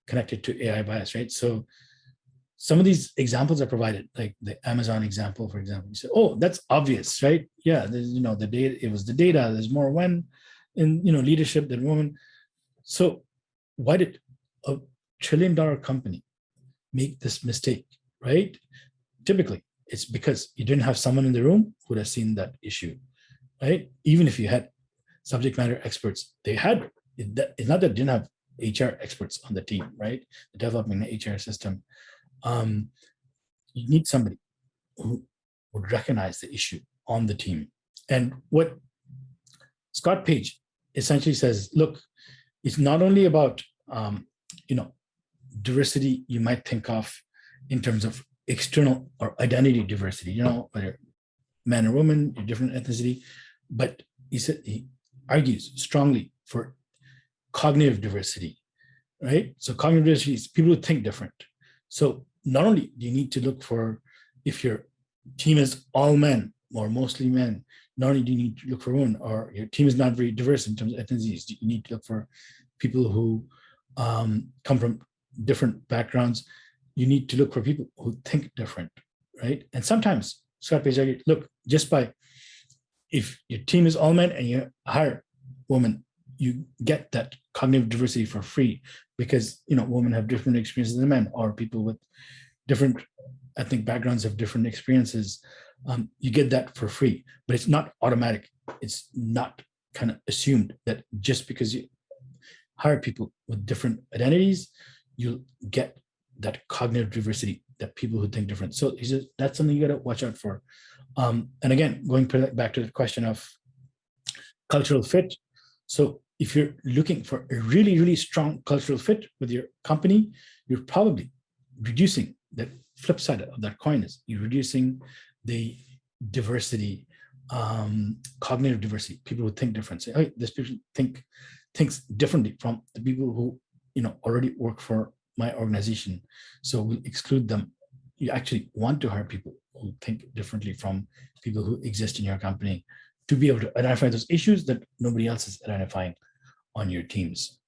connected to AI bias, right? So some of these examples are provided, like the Amazon example, for example. You say, oh, that's obvious, right? Yeah, there's, the data, it was the data, there's more men in, leadership than women. So why did a $1 trillion company make this mistake, right? Typically, it's because you didn't have someone in the room who would have seen that issue, right? Even if you had subject matter experts, it's not that they didn't have HR experts on the team, right? Developing the HR system. You need somebody who would recognize the issue on the team. And what Scott Page essentially says, look, it's not only about, diversity you might think of in terms of external or identity diversity, whether man or woman, a different ethnicity, but he argues strongly for cognitive diversity, right? So cognitive diversity is people who think different. So not only do you need to look for, if your team is all men or mostly men, not only do you need to look for women, or your team is not very diverse in terms of ethnicities, you need to look for people who come from different backgrounds. You need to look for people who think different, right? And sometimes Scott Page argued, look, if your team is all men and you hire women, you get that cognitive diversity for free because women have different experiences than men, or people with different ethnic backgrounds have different experiences. You get that for free, but it's not automatic. It's not kind of assumed that just because you hire people with different identities, you'll get that cognitive diversity, that people who think different. So he says that's something you got to watch out for. And again, going back to the question of cultural fit. So if you're looking for a really, really strong cultural fit with your company, you're probably reducing the flip side of that coin is you're reducing the diversity, cognitive diversity, people who think different. Say, hey, this person thinks differently from the people who already work for my organization. So we'll exclude them. You actually want to hire people who think differently from people who exist in your company to be able to identify those issues that nobody else is identifying on your teams.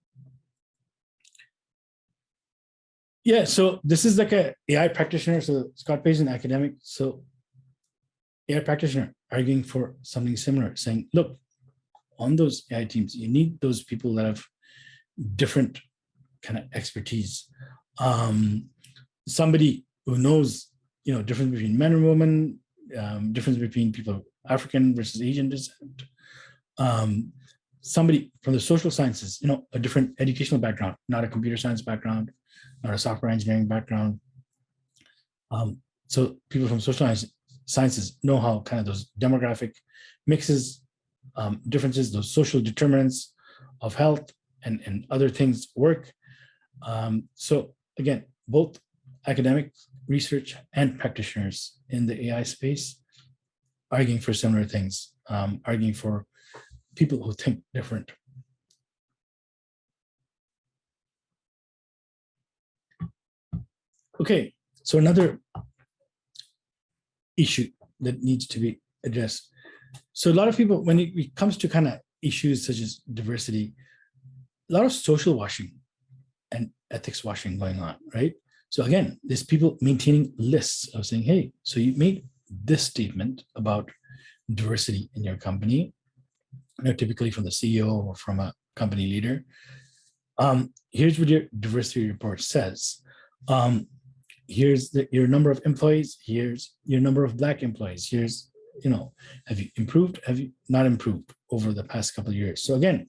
Yeah, so this is like a AI practitioner. So Scott Page is an academic. So AI practitioner arguing for something similar, saying, look, on those AI teams, you need those people that have different kind of expertise. Somebody who knows, difference between men and women, difference between people of African versus Asian descent. Somebody from the social sciences, a different educational background, not a computer science background, not a software engineering background. So people from social sciences know how kind of those demographic mixes, differences, those social determinants of health and other things work. So again, both academic research and practitioners in the AI space arguing for similar things, arguing for people who think different. Okay, so another issue that needs to be addressed. So a lot of people, when it comes to kind of issues such as diversity, a lot of social washing and ethics washing going on, right? So again, there's people maintaining lists of saying, hey, so you made this statement about diversity in your company, typically from the CEO or from a company leader. Here's what your diversity report says. Here's your number of employees. Here's your number of Black employees. Here's, have you improved? Have you not improved over the past couple of years? So again,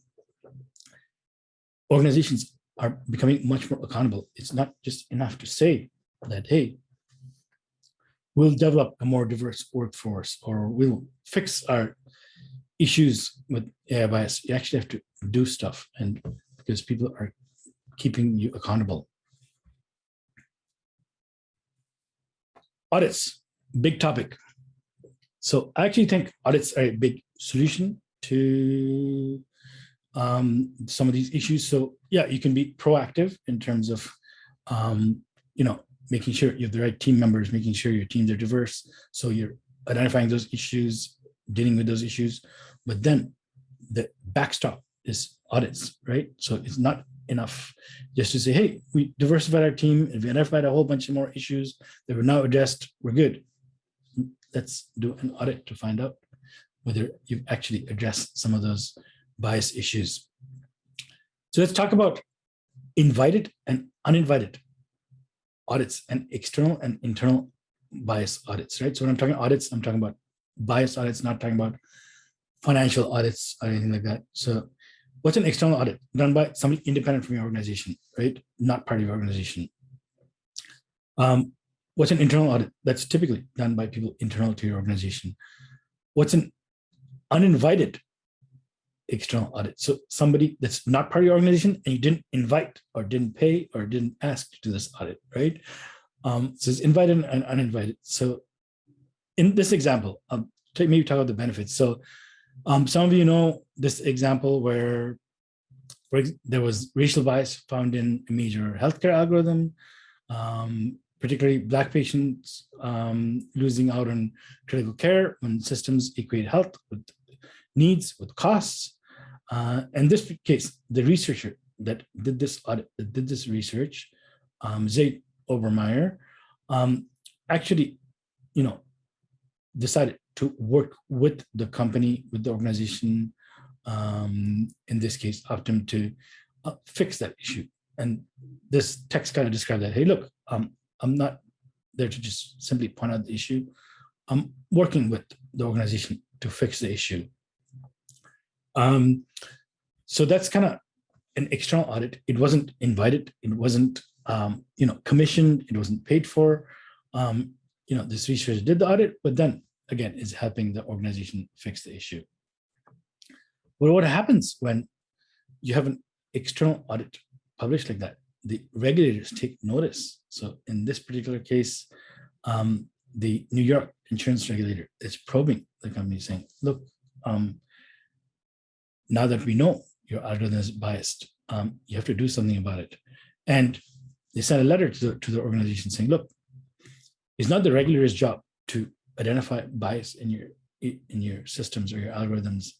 organizations are becoming much more accountable. It's not just enough to say that, hey, we'll develop a more diverse workforce or we'll fix our issues with AI bias. You actually have to do stuff, and because people are keeping you accountable. Audits, big topic. So I actually think audits are a big solution to some of these issues. So yeah, you can be proactive in terms of, making sure you have the right team members, making sure your teams are diverse. So you're identifying those issues, dealing with those issues. But then the backstop is audits, right? So it's not enough just to say, hey, we diversified our team and we identified a whole bunch of more issues that were now addressed. We're good. Let's do an audit to find out whether you've actually addressed some of those bias issues. So let's talk about invited and uninvited audits and external and internal bias audits, right? So when I'm talking audits, I'm talking about bias audits, not talking about financial audits or anything like that. So what's an external audit? Done by somebody independent from your organization, right? Not part of your organization. What's an internal audit? That's typically done by people internal to your organization. What's an uninvited external audit? So somebody that's not part of your organization and you didn't invite or didn't pay or didn't ask to do this audit, right? So it's invited and uninvited. So in this example, maybe talk about the benefits. So some of you know this example where there was racial bias found in a major healthcare algorithm, particularly Black patients losing out on critical care when systems equate health with needs, with costs. In this case, the researcher that did this audit, that did this research, Zaid Obermeyer, actually, decided to work with the company, with the organization, in this case, Optum, to fix that issue. And this text kind of described that, hey, look, I'm not there to just simply point out the issue. I'm working with the organization to fix the issue. So that's kind of an external audit. It wasn't invited. It wasn't, commissioned. It wasn't paid for. This researcher did the audit, but then again, is helping the organization fix the issue. Well, what happens when you have an external audit published like that? The regulators take notice. So in this particular case, the New York insurance regulator is probing the company saying, look, now that we know your algorithm is biased, you have to do something about it. And they sent a letter to the organization saying, look, it's not the regulator's job to identify bias in your systems or your algorithms.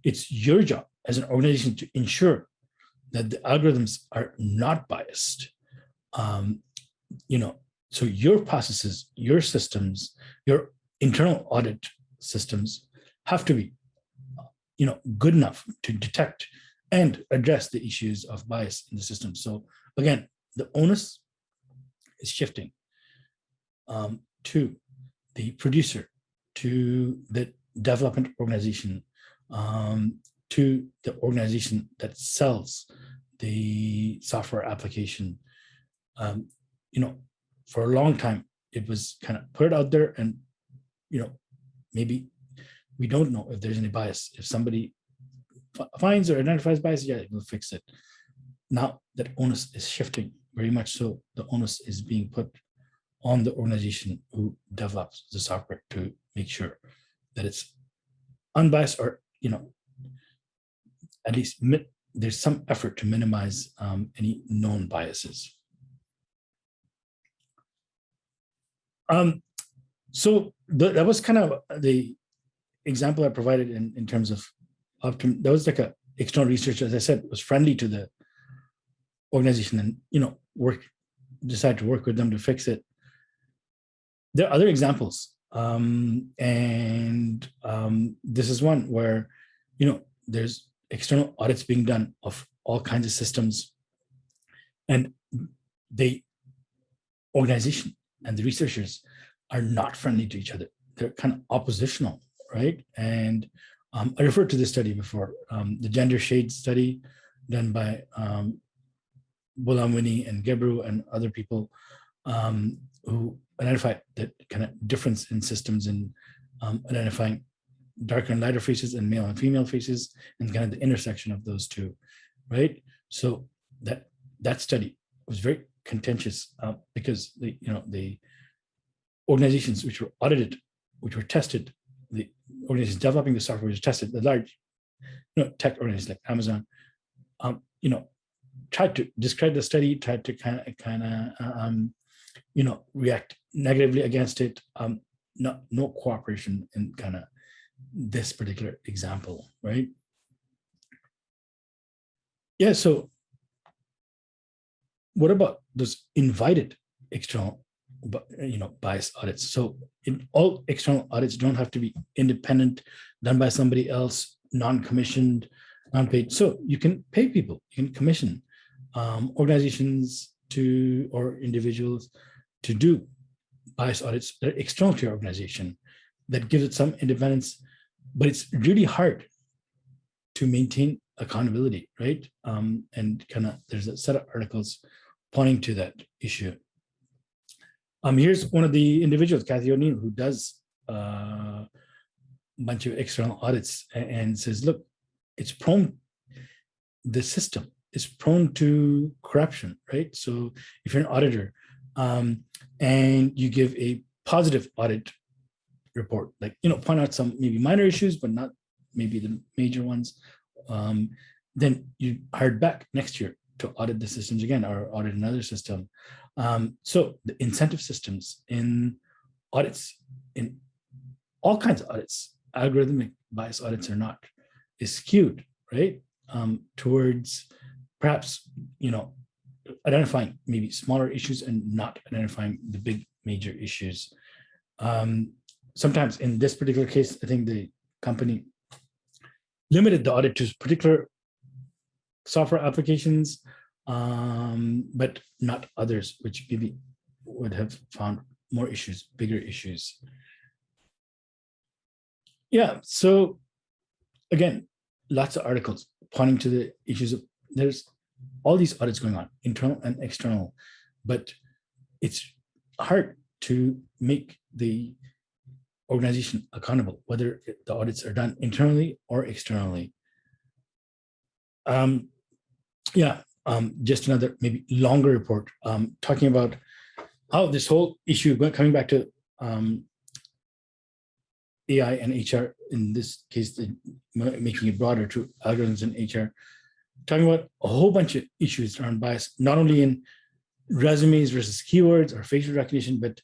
It's your job as an organization to ensure that the algorithms are not biased. So your processes, your systems, your internal audit systems have to be, good enough to detect and address the issues of bias in the system. So again, the onus is shifting to the producer, to the development organization, to the organization that sells the software application. For a long time, it was kind of put out there and, maybe we don't know if there's any bias. If somebody finds or identifies bias, yeah, it will fix it. Now that onus is shifting very much so. The onus is being put on the organization who develops the software to make sure that it's unbiased or, at least there's some effort to minimize any known biases. So that was kind of the example I provided in terms of that was like a external researcher, as I said, was friendly to the organization and decided to work with them to fix it. There are other examples, and this is one where there's external audits being done of all kinds of systems, and the organization and the researchers are not friendly to each other. They're kind of oppositional, right? And I referred to this study before, the gender shade study done by Bulamwini and Gebru and other people who identified that kind of difference in systems in identifying darker and lighter faces and male and female faces, and kind of the intersection of those two, right? So that study was very contentious because the organizations which were audited, which were tested, the organizations developing the software was tested, the large tech organizations like Amazon, tried to discredit the study, tried to kind of react negatively against it. No cooperation in kind of this particular example, right? Yeah. So, what about those invited external, bias audits? So, in all external audits don't have to be independent, done by somebody else, non-commissioned, non-paid. So you can pay people, you can commission organizations or individuals to do bias audits that are external to your organization, that gives it some independence, but it's really hard to maintain accountability, right? And kind of there's a set of articles pointing to that issue. Here's one of the individuals, Kathy O'Neill, who does a bunch of external audits and says, look, the system is prone to corruption, right? So if you're an auditor and you give a positive audit report, like, point out some maybe minor issues, but not maybe the major ones, then you hired back next year to audit the systems again or audit another system. So the incentive systems in audits, in all kinds of audits, algorithmic bias audits or not, is skewed, right, towards perhaps, identifying maybe smaller issues and not identifying the big major issues. Sometimes in this particular case, I think the company limited the audit to particular software applications, but not others, which maybe would have found more issues, bigger issues. Yeah, so again, lots of articles pointing to the issues of, there's all these audits going on, internal and external, but it's hard to make the organization accountable, whether the audits are done internally or externally. Just another maybe longer report talking about how this whole issue, coming back to AI and HR, in this case, making it broader to algorithms and HR, talking about a whole bunch of issues around bias, not only in resumes versus keywords or facial recognition, but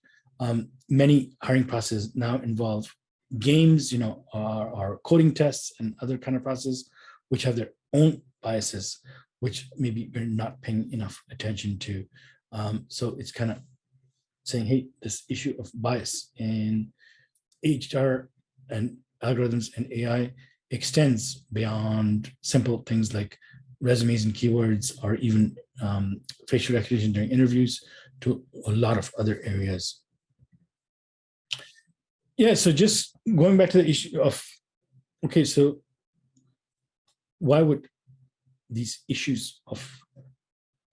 many hiring processes now involve games, or coding tests and other kind of processes, which have their own biases, which maybe we're not paying enough attention to. So it's kind of saying, hey, this issue of bias in HR and algorithms and AI extends beyond simple things like resumes and keywords, or even facial recognition during interviews, to a lot of other areas. Yeah, so just going back to the issue of, okay, so why would these issues of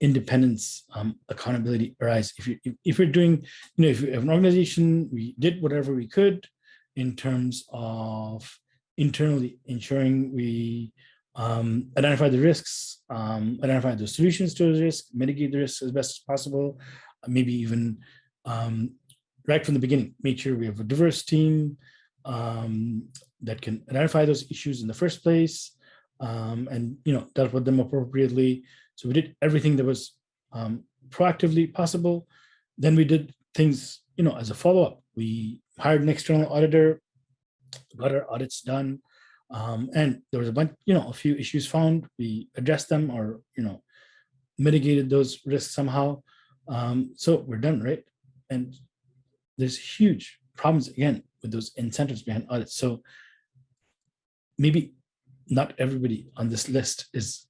independence, accountability arise? If you're doing, if you have an organization, we did whatever we could in terms of internally ensuring we identify the risks, identify the solutions to the risk, mitigate the risks as best as possible, maybe even right from the beginning, make sure we have a diverse team that can identify those issues in the first place, and dealt with them appropriately. So we did everything that was proactively possible. Then we did things, as a follow-up. We hired an external auditor, got our audits done, and there was a few issues found. We addressed them, or mitigated those risks somehow. So we're done, right? And there's huge problems again with those incentives behind audits. So maybe not everybody on this list is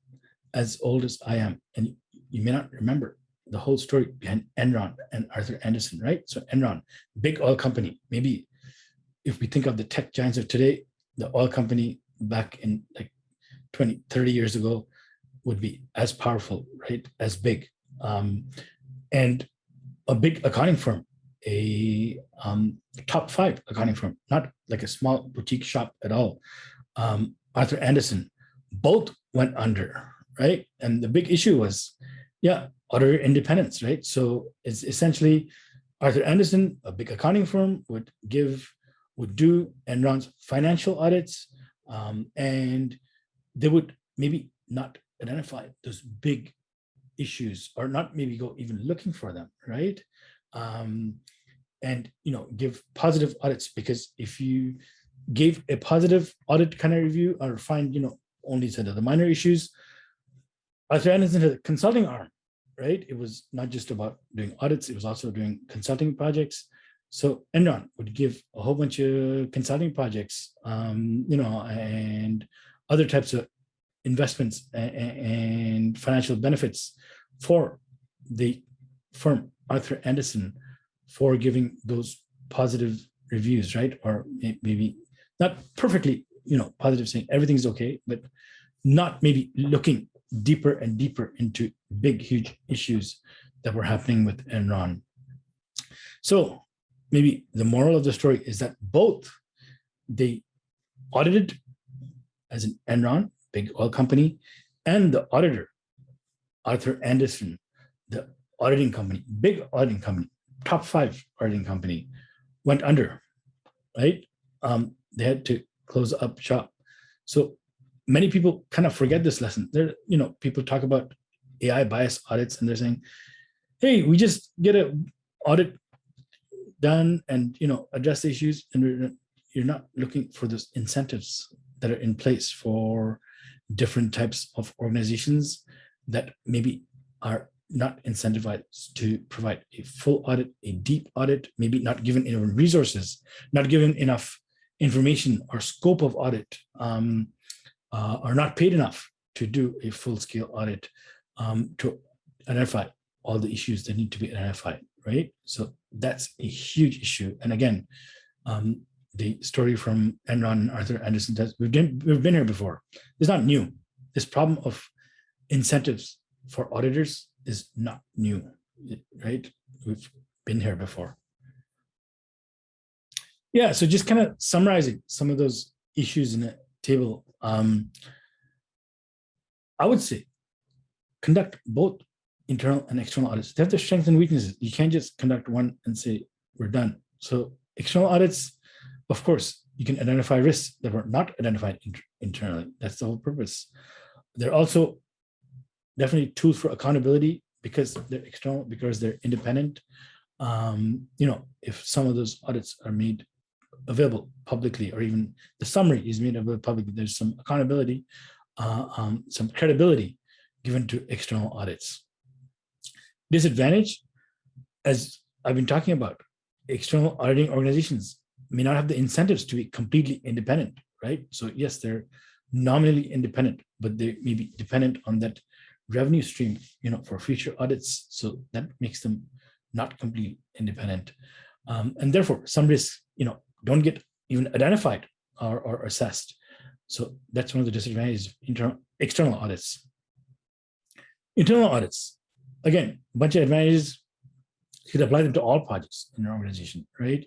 as old as I am, and you may not remember the whole story behind Enron and Arthur Andersen, right? So Enron, big oil company. Maybe if we think of the tech giants of today, the oil company back in like 20, 30 years ago would be as powerful, right? As big. And a big accounting firm, a top 5 accounting firm, not like a small boutique shop at all. Arthur Andersen, both went under, right? And the big issue was, auditor independence, right? So it's essentially Arthur Andersen, a big accounting firm, would do Enron's financial audits, and they would maybe not identify those big issues, or not maybe go even looking for them, right? And give positive audits, because if you gave a positive audit kind of review, or find only said the minor issues, Arthur Andersen had a consulting arm, right? It was not just about doing audits, it was also doing consulting projects. So Enron would give a whole bunch of consulting projects, and other types of investments and financial benefits for the firm Arthur Andersen, for giving those positive reviews, right? Or maybe not perfectly, positive, saying everything's okay, but not maybe looking deeper and deeper into big, huge issues that were happening with Enron. So maybe the moral of the story is that both they audited as an Enron, big oil company, and the auditor, Arthur Andersen, the auditing company, big auditing company, top 5 auditing company, went under, right? They had to close up shop. So many people kind of forget this lesson. People talk about AI bias audits, and they're saying, hey, we just get an audit done and address the issues, and you're not looking for those incentives that are in place for different types of organizations that maybe are not incentivized to provide a full audit, a deep audit, maybe not given enough resources, not given enough information or scope of audit, are not paid enough to do a full-scale audit, to identify all the issues that need to be identified, right? So that's a huge issue. And again, the story from Enron and Arthur Andersen, we've been here before. It's not new. This problem of incentives for auditors is not new, right? We've been here before. Yeah, so just kind of summarizing some of those issues in a table. I would say conduct both internal and external audits. They have their strengths and weaknesses. You can't just conduct one and say, we're done. So external audits, of course, you can identify risks that were not identified internally. That's the whole purpose. They're also definitely tools for accountability, because they're external, because they're independent. If some of those audits are made available publicly, or even the summary is made available publicly, there's some accountability, some credibility given to external audits. Disadvantage, as I've been talking about, external auditing organizations may not have the incentives to be completely independent, right? So yes, they're nominally independent, but they may be dependent on that revenue stream, for future audits. So that makes them not completely independent. And therefore, some risks, don't get even identified or assessed. So that's one of the disadvantages of external audits. Internal audits, again, a bunch of advantages. You could apply them to all projects in your organization, right?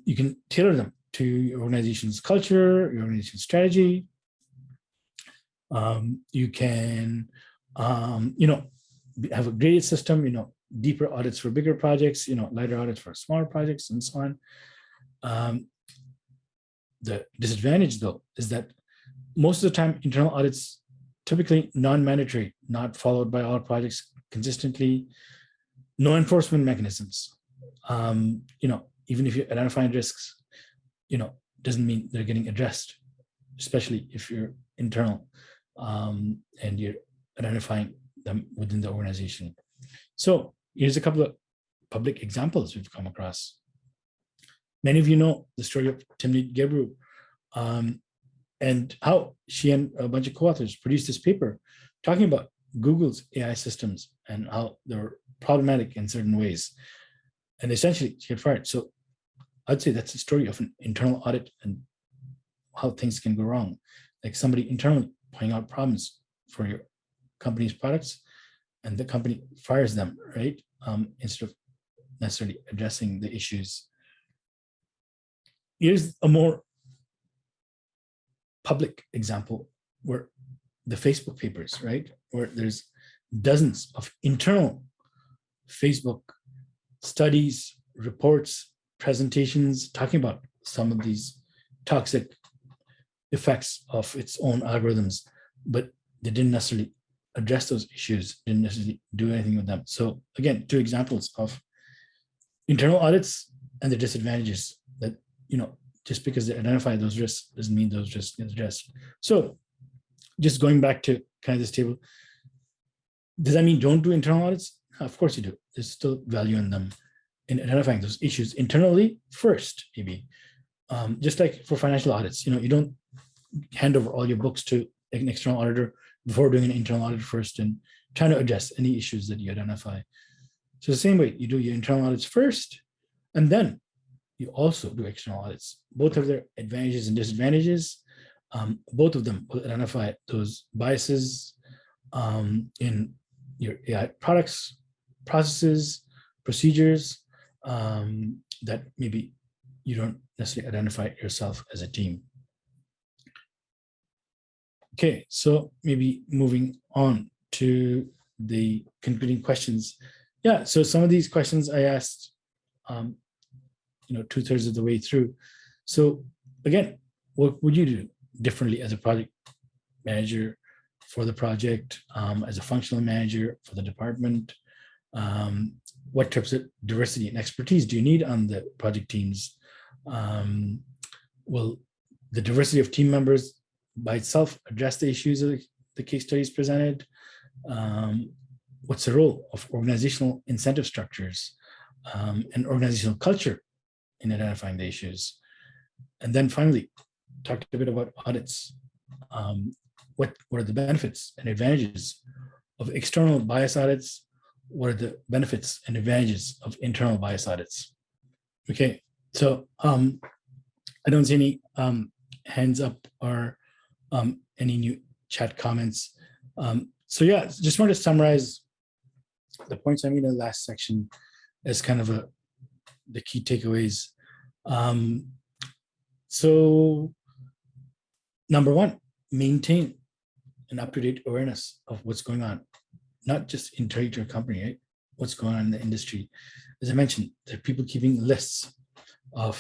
You can tailor them to your organization's culture, your organization's strategy. You can, have a graded system, deeper audits for bigger projects, lighter audits for smaller projects, and so on. The disadvantage, though, is that most of the time, internal audits typically non-mandatory, not followed by all projects consistently. No enforcement mechanisms. Even if you're identifying risks, doesn't mean they're getting addressed, especially if you're internal and you're identifying them within the organization. So here's a couple of public examples we've come across. Many of you know the story of Timnit Gebru and how she and a bunch of co-authors produced this paper talking about Google's AI systems and how they're problematic in certain ways. And essentially, she got fired. So I'd say that's a story of an internal audit and how things can go wrong. Like somebody internally pointing out problems for your company's products, and the company fires them, right? Instead of necessarily addressing the issues. Here's a more public example where the Facebook papers, right? Where there's dozens of internal Facebook studies, reports, presentations talking about some of these toxic effects of its own algorithms, but they didn't necessarily address those issues, didn't necessarily do anything with them. So again, two examples of internal audits and the disadvantages that, just because they identify those risks doesn't mean those risks get addressed. So just going back to kind of this table, does that mean don't do internal audits? Of course you do. There's still value in them, in identifying those issues internally first, maybe. Just like for financial audits, you don't hand over all your books to an external auditor before doing an internal audit first and trying to address any issues that you identify. So the same way, you do your internal audits first, and then you also do external audits. Both have their advantages and disadvantages. Both of them will identify those biases in your AI products, processes, procedures that maybe you don't necessarily identify yourself as a team. Okay, so maybe moving on to the concluding questions. Yeah, so some of these questions I asked, 2/3 of the way through. So again, what would you do differently as a project manager for the project, as a functional manager for the department? What types of diversity and expertise do you need on the project teams? Will the diversity of team members by itself address the issues of the case studies presented? What's the role of organizational incentive structures and organizational culture in identifying the issues? And then finally, talked a bit about audits. What are the benefits and advantages of external bias audits? What are the benefits and advantages of internal bias audits? Okay, so I don't see any hands up or any new chat comments. So yeah, just want to summarize the points I made in the last section as kind of the key takeaways. So number one, maintain an up-to-date awareness of what's going on, not just internal to your company, right? What's going on in the industry. As I mentioned, there are people keeping lists of,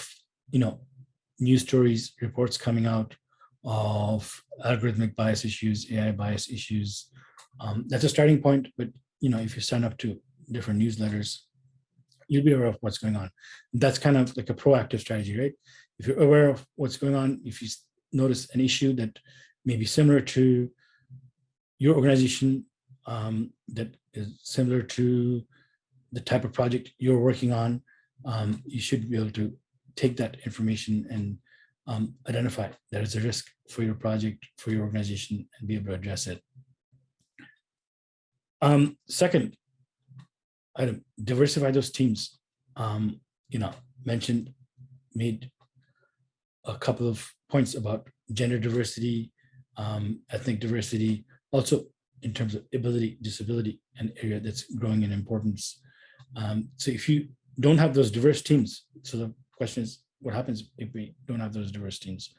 news stories, reports coming out of algorithmic bias issues, AI bias issues. That's a starting point, but if you sign up to different newsletters, you'll be aware of what's going on. That's kind of like a proactive strategy, right? If you're aware of what's going on, if you notice an issue that may be similar to your organization, that is similar to the type of project you're working on, you should be able to take that information and identify that it's a risk for your project, for your organization, and be able to address it. Second item, diversify those teams. Made a couple of points about gender diversity, ethnic diversity, also in terms of ability, disability, an area that's growing in importance. So if you don't have those diverse teams, so the question is, what happens if we don't have those diverse teams?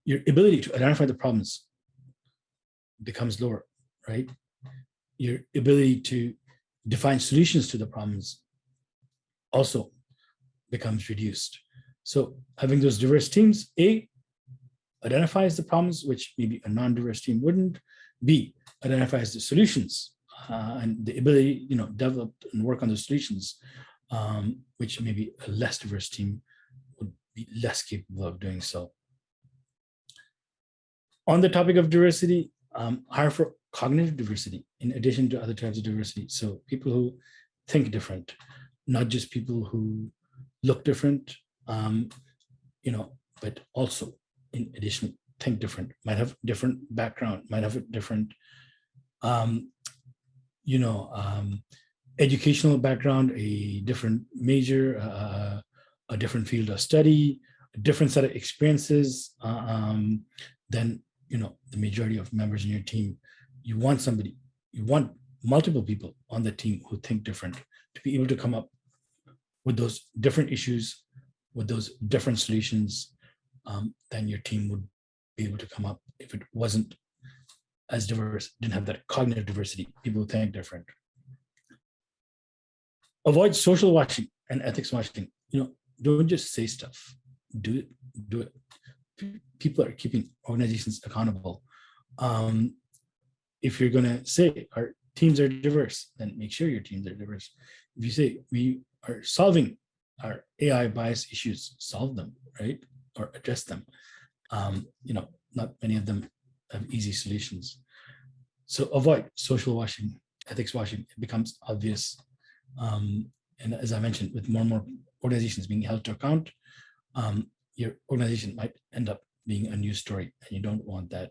Your ability to identify the problems becomes lower, right? Your ability to define solutions to the problems also becomes reduced. So having those diverse teams, identifies the problems, which maybe a non-diverse team wouldn't. B, identifies the solutions and the ability, develop and work on the solutions, which maybe a less diverse team would be less capable of doing so. On the topic of diversity, hire for cognitive diversity in addition to other types of diversity. So people who think different, not just people who look different, but also in addition think different, might have different background, might have a different, educational background, a different major, a different field of study, a different set of experiences than the majority of members in your team. You want multiple people on the team who think different to be able to come up with those different issues, with those different solutions, then your team would be able to come up if it wasn't as diverse, didn't have that cognitive diversity, people who think different. Avoid social washing and ethics washing. Don't just say stuff, do it. People are keeping organizations accountable. If you're going to say our teams are diverse, then make sure your teams are diverse. If you say we are solving our AI bias issues, solve them, right? Or address them. Not many of them have easy solutions. So avoid social washing, ethics washing. It becomes obvious. And as I mentioned, with more and more organizations being held to account, your organization might end up being a news story, and you don't want that.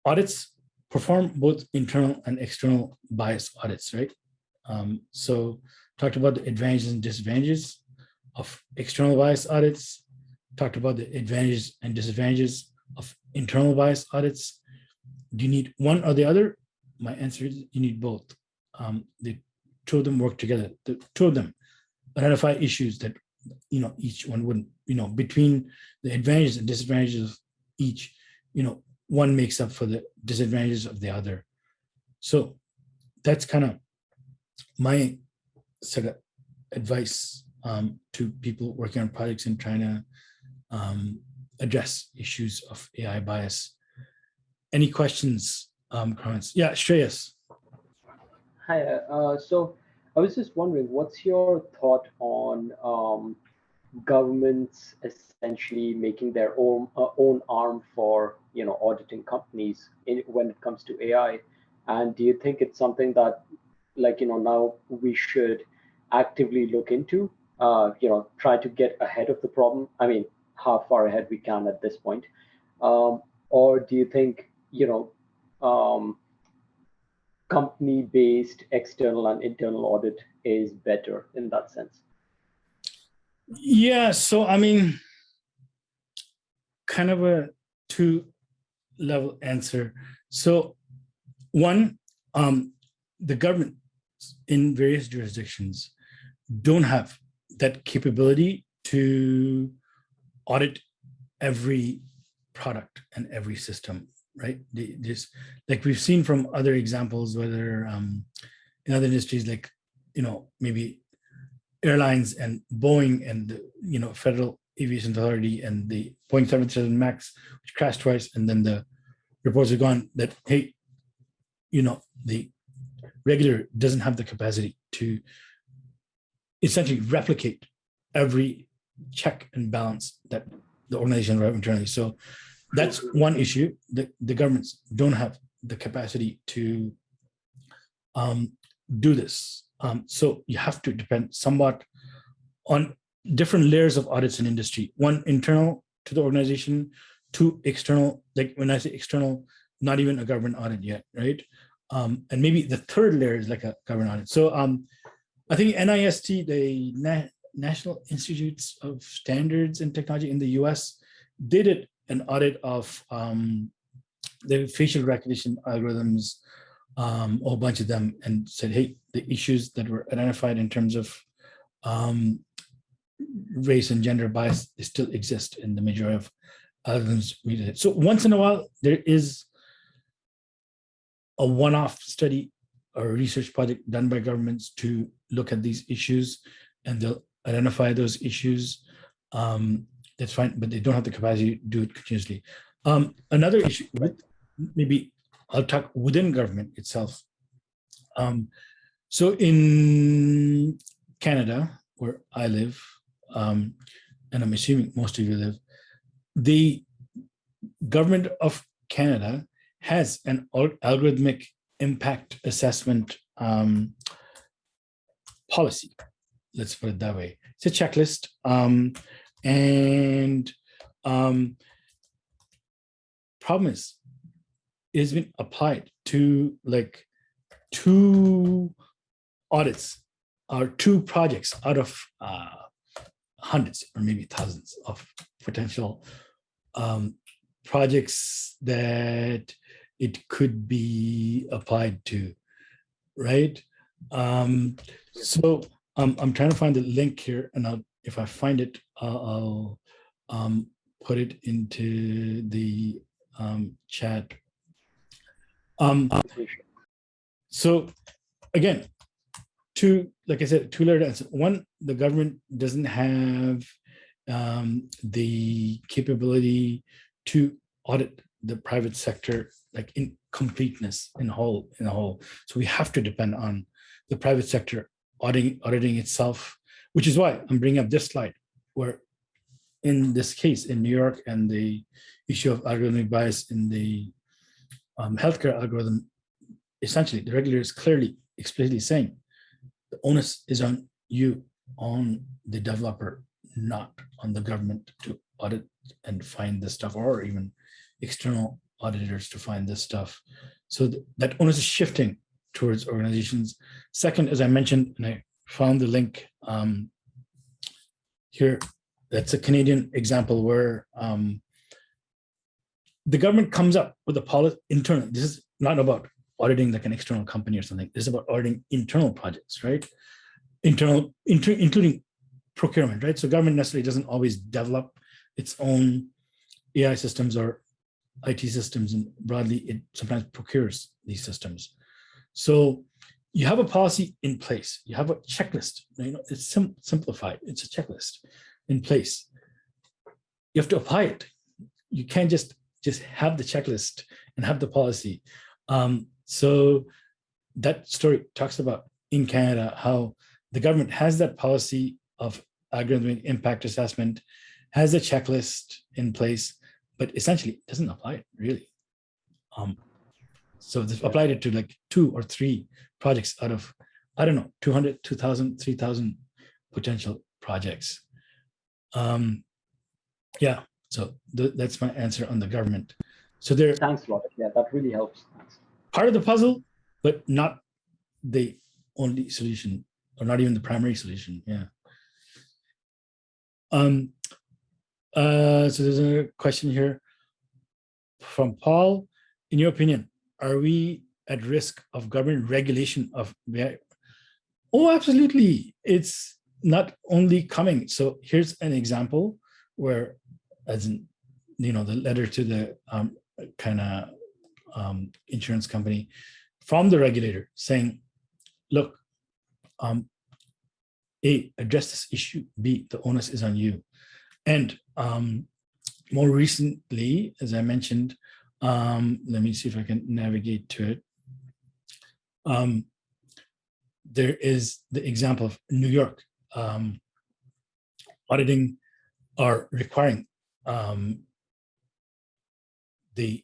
Audits, perform both internal and external bias audits, right? So talked about the advantages and disadvantages of external bias audits, talked about the advantages and disadvantages of internal bias audits. Do you need one or the other? My answer is you need both. The two of them work together. The two of them identify issues that each one wouldn't, between the advantages and disadvantages of each, one makes up for the disadvantages of the other. So that's kind of my sort of advice to people working on projects and trying to address issues of AI bias. Any questions, comments? Yeah, Shreyas. Hi. So I was just wondering, what's your thought on governments essentially making their own arm for auditing companies when it comes to AI? And do you think it's something that now we should actively look into? Try to get ahead of the problem. I mean, how far ahead we can at this point, or do you think company-based external and internal audit is better in that sense? Yeah, so I mean, kind of a two-level answer. So one, the government in various jurisdictions don't have that capability to audit every product and every system, right? Just like we've seen from other examples, whether in other industries, like maybe airlines and Boeing and the Federal Aviation Authority and the Boeing 737 MAX, which crashed twice, and then the reports have gone that hey, the regulator doesn't have the capacity to essentially replicate every check and balance that the organization have internally. So that's one issue. The governments don't have the capacity to do this. So you have to depend somewhat on different layers of audits in industry. One, internal to the organization. Two, external. Like when I say external, not even a government audit yet, right? And maybe the third layer is like a government audit. So I think NIST, the National Institutes of Standards and Technology in the US, did an audit of the facial recognition algorithms, a whole bunch of them, and said, hey, the issues that were identified in terms of race and gender bias still exist in the majority of algorithms we did. So once in a while, there is a one-off study or research project done by governments to look at these issues, and they'll identify those issues. That's fine, but they don't have the capacity to do it continuously. Another issue with, maybe I'll talk within government itself. So in Canada, where I live, and I'm assuming most of you live, the government of Canada has an algorithmic impact assessment policy. Let's put it that way. It's a checklist, and problem is, it's been applied to like 2 audits or 2 projects out of hundreds or maybe thousands of potential projects that it could be applied to, right? So I'm trying to find the link here, and if I find it, I'll put it into the chat. So again, like I said, 2-layered answer. One, the government doesn't have the capability to audit the private sector like in completeness, in a whole. So we have to depend on the private sector auditing itself, which is why I'm bringing up this slide, where in this case in New York and the issue of algorithmic bias in the healthcare algorithm, essentially the regulator is clearly explicitly saying the onus is on you, on the developer, not on the government to audit and find this stuff, or even external auditors to find this stuff. So that onus is shifting towards organizations. Second, as I mentioned, and I found the link here, that's a Canadian example where the government comes up with a policy internal. This is not about auditing like an external company or something. This is about auditing internal projects, right? Including procurement, right? So government necessarily doesn't always develop its own AI systems or IT systems, and broadly, it sometimes procures these systems. So you have a policy in place. You have a checklist. It's simplified. It's a checklist in place. You have to apply it. You can't just have the checklist and have the policy. So that story talks about in Canada how the government has that policy of algorithmic impact assessment, has a checklist in place, but essentially doesn't apply it really. So they've applied it to like 2 or 3 projects out of, I don't know, 200, 2,000, 3,000 potential projects. Yeah, so that's my answer on the government. So they're thanks a lot. Yeah, that really helps. Thanks. Part of the puzzle, but not the only solution, or not even the primary solution. Yeah. So there's a question here from Paul. In your opinion, are we at risk of government regulation of AI? Oh, absolutely. It's not only coming. So here's an example where, as in, the letter to the insurance company from the regulator saying, look, A, address this issue. B, the onus is on you. And more recently, as I mentioned, let me see if I can navigate to it. There is the example of New York auditing or requiring the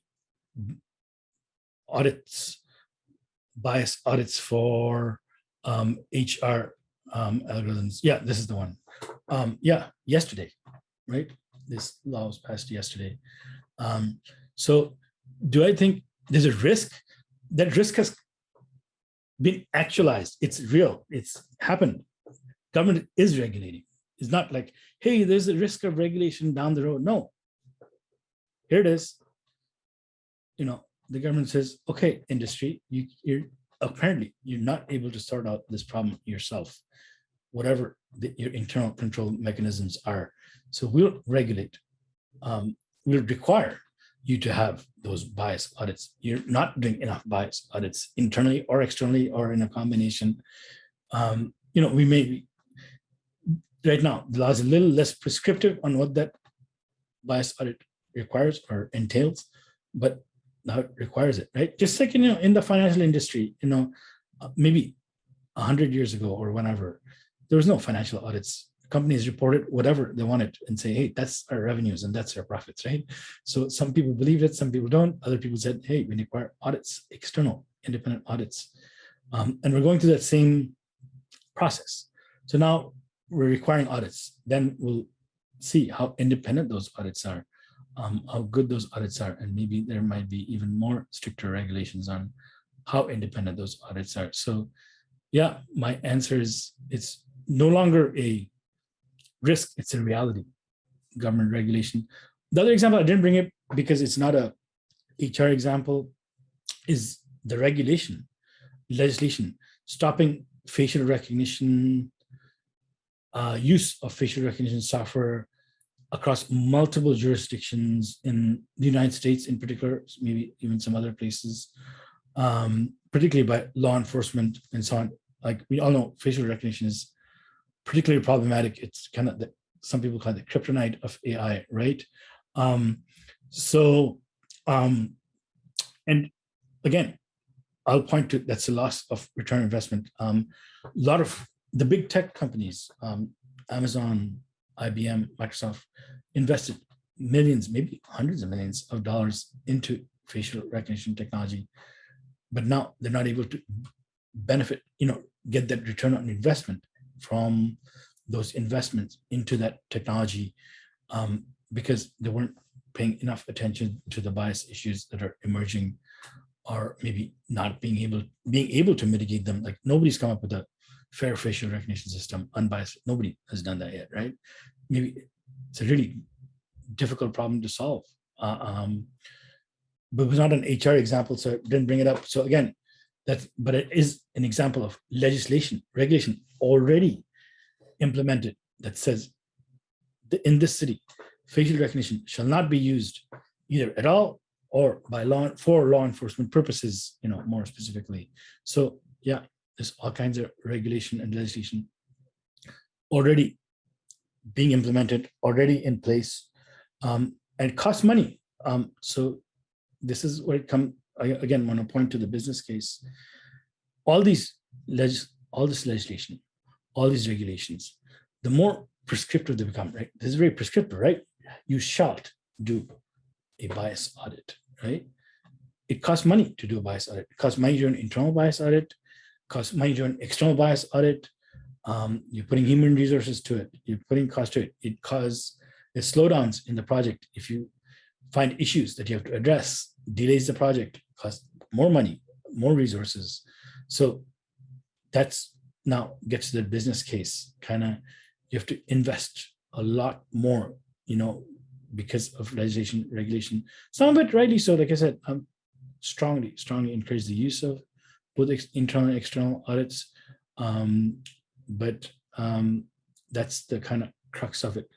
bias audits for HR algorithms. Yeah, this is the one. Yesterday, right? This law was passed yesterday. So do I think there's a risk? That risk has been actualized. It's real. It's happened. Government is regulating. It's not like, hey, there's a risk of regulation down the road. No. Here it is. The government says, okay, industry, you're not able to sort out this problem yourself, whatever your internal control mechanisms are. So we'll regulate. We'll require you to have those bias audits. You're not doing enough bias audits internally or externally or in a combination. We may be, right now, the law is a little less prescriptive on what that bias audit requires or entails, but now it requires it, right? Just like, in the financial industry, maybe 100 years ago or whenever, there was no financial audits. Companies reported whatever they wanted and say, hey, that's our revenues and that's our profits, right? So some people believed it, some people don't. Other people said, hey, we require audits, external, independent audits. And we're going through that same process. So now we're requiring audits. Then we'll see how independent those audits are, how good those audits are, and maybe there might be even more stricter regulations on how independent those audits are. So yeah, my answer is it's no longer a risk, it's a reality. Government regulation. The other example I didn't bring it because it's not a HR example is the legislation stopping facial recognition, use of facial recognition software across multiple jurisdictions in the United States in particular, maybe even some other places, particularly by law enforcement and so on. Like we all know, facial recognition is particularly problematic. It's kind of some people call it the kryptonite of AI, right? And again, I'll point to that's a loss of return on investment. A lot of the big tech companies, Amazon, IBM, Microsoft, invested millions, maybe hundreds of millions of dollars into facial recognition technology, but now they're not able to benefit, get that return on investment from those investments into that technology, because they weren't paying enough attention to the bias issues that are emerging, or maybe not being able to mitigate them. Like nobody's come up with a fair facial recognition system, unbiased. Nobody has done that yet, right? Maybe it's a really difficult problem to solve. But it was not an HR example, so I didn't bring it up. So again, but it is an example of regulation already implemented that says in this city, facial recognition shall not be used either at all or for law enforcement purposes, more specifically. So yeah, there's all kinds of regulation and legislation already being implemented, already in place, and it costs money. So this is where it comes. I again want to point to the business case. All this legislation, all these regulations, the more prescriptive they become, right? This is very prescriptive, right? You shall do a bias audit, right? It costs money to do a bias audit. It costs money to do an internal bias audit. It costs money to do an external bias audit. You're putting human resources to it. You're putting cost to it. It causes the slowdowns in the project. If you find issues that you have to address, delays the project, costs more money, more resources. So that's now gets to the business case. Kind of, you have to invest a lot more, because of regulation. Some of it rightly so. Like I said, strongly encourage the use of both internal and external audits. But that's the kind of crux of it.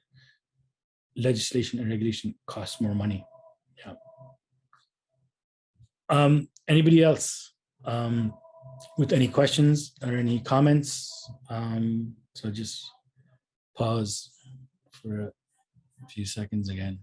Legislation and regulation costs more money. Yeah. Anybody else with any questions or any comments? So just pause for a few seconds again.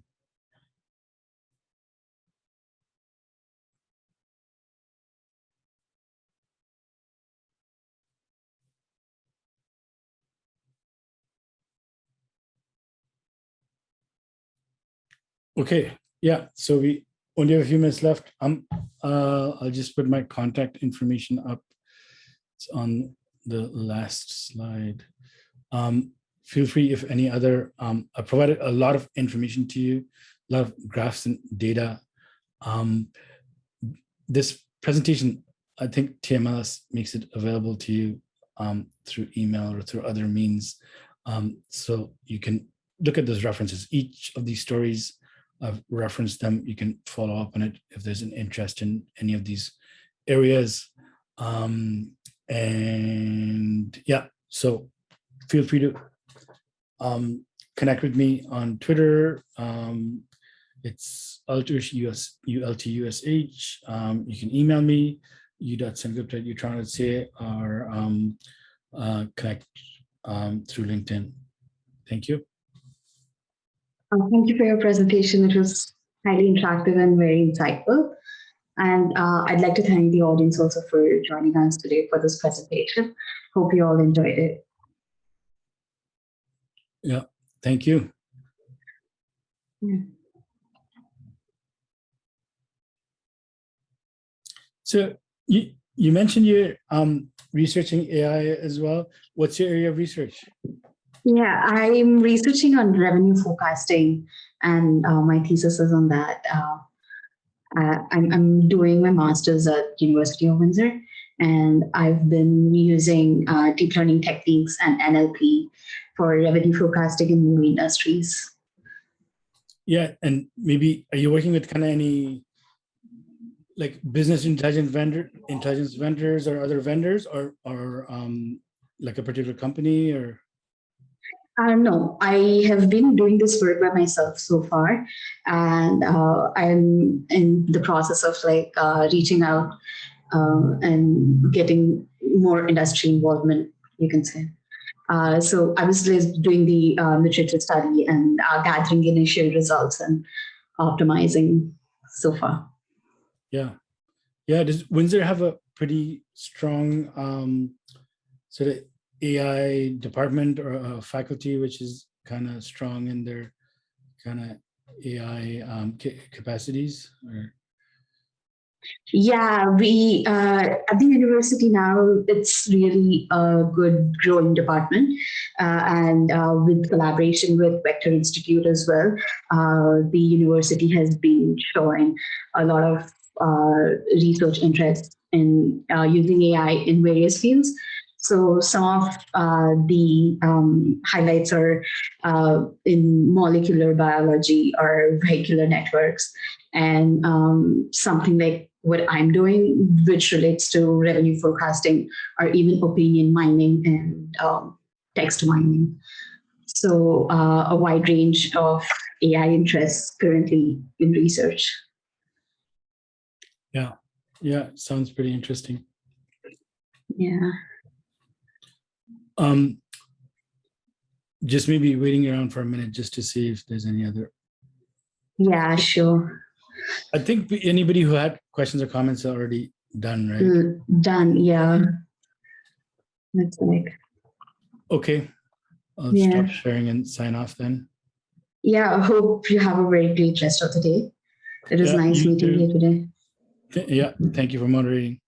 Okay, yeah, so we only have a few minutes left. I'll just put my contact information up. It's on the last slide. Feel free if any other, I provided a lot of information to you, a lot of graphs and data. This presentation, I think TMLS makes it available to you through email or through other means. So you can look at those references. Each of these stories, I've referenced them. You can follow up on it if there's an interest in any of these areas. And yeah, so feel free to connect with me on Twitter. It's Ultush, ULTUSH. You can email me, u.sengupta@utron.ca, or connect through LinkedIn. Thank you. Thank you for your presentation. It was highly interactive and very insightful. And I'd like to thank the audience also for joining us today for this presentation. Hope you all enjoyed it. Yeah, thank you. Yeah. So you mentioned you're researching AI as well. What's your area of research? Yeah, I'm researching on revenue forecasting, and my thesis is on that. I'm doing my master's at University of Windsor, and I've been using deep learning techniques and NLP for revenue forecasting in movie industries. Yeah, and maybe are you working with kind of any like business intelligence vendors or other vendors, or like a particular company or? No, I have been doing this work by myself so far, and I'm in the process of reaching out and getting more industry involvement, you can say. So I was just doing the literature study and gathering initial results and optimizing so far. Yeah. Does Windsor have a pretty strong sort of AI department or a faculty which is kind of strong in their kind of AI capacities? Or? Yeah, we at the university now, it's really a good growing department, and with collaboration with Vector Institute as well, the university has been showing a lot of research interest in using AI in various fields. So some of the highlights are in molecular biology or vehicular networks, and something like what I'm doing, which relates to revenue forecasting or even opinion mining and text mining. So a wide range of AI interests currently in research. Yeah, sounds pretty interesting. Yeah. Just maybe waiting around for a minute just to see if there's any other. Yeah, sure. I think anybody who had questions or comments are already done, right? Done, yeah. That's like. Okay, I'll stop sharing and sign off then. Yeah, I hope you have a very great rest of the day. It was nice meeting you today. Yeah, thank you for moderating.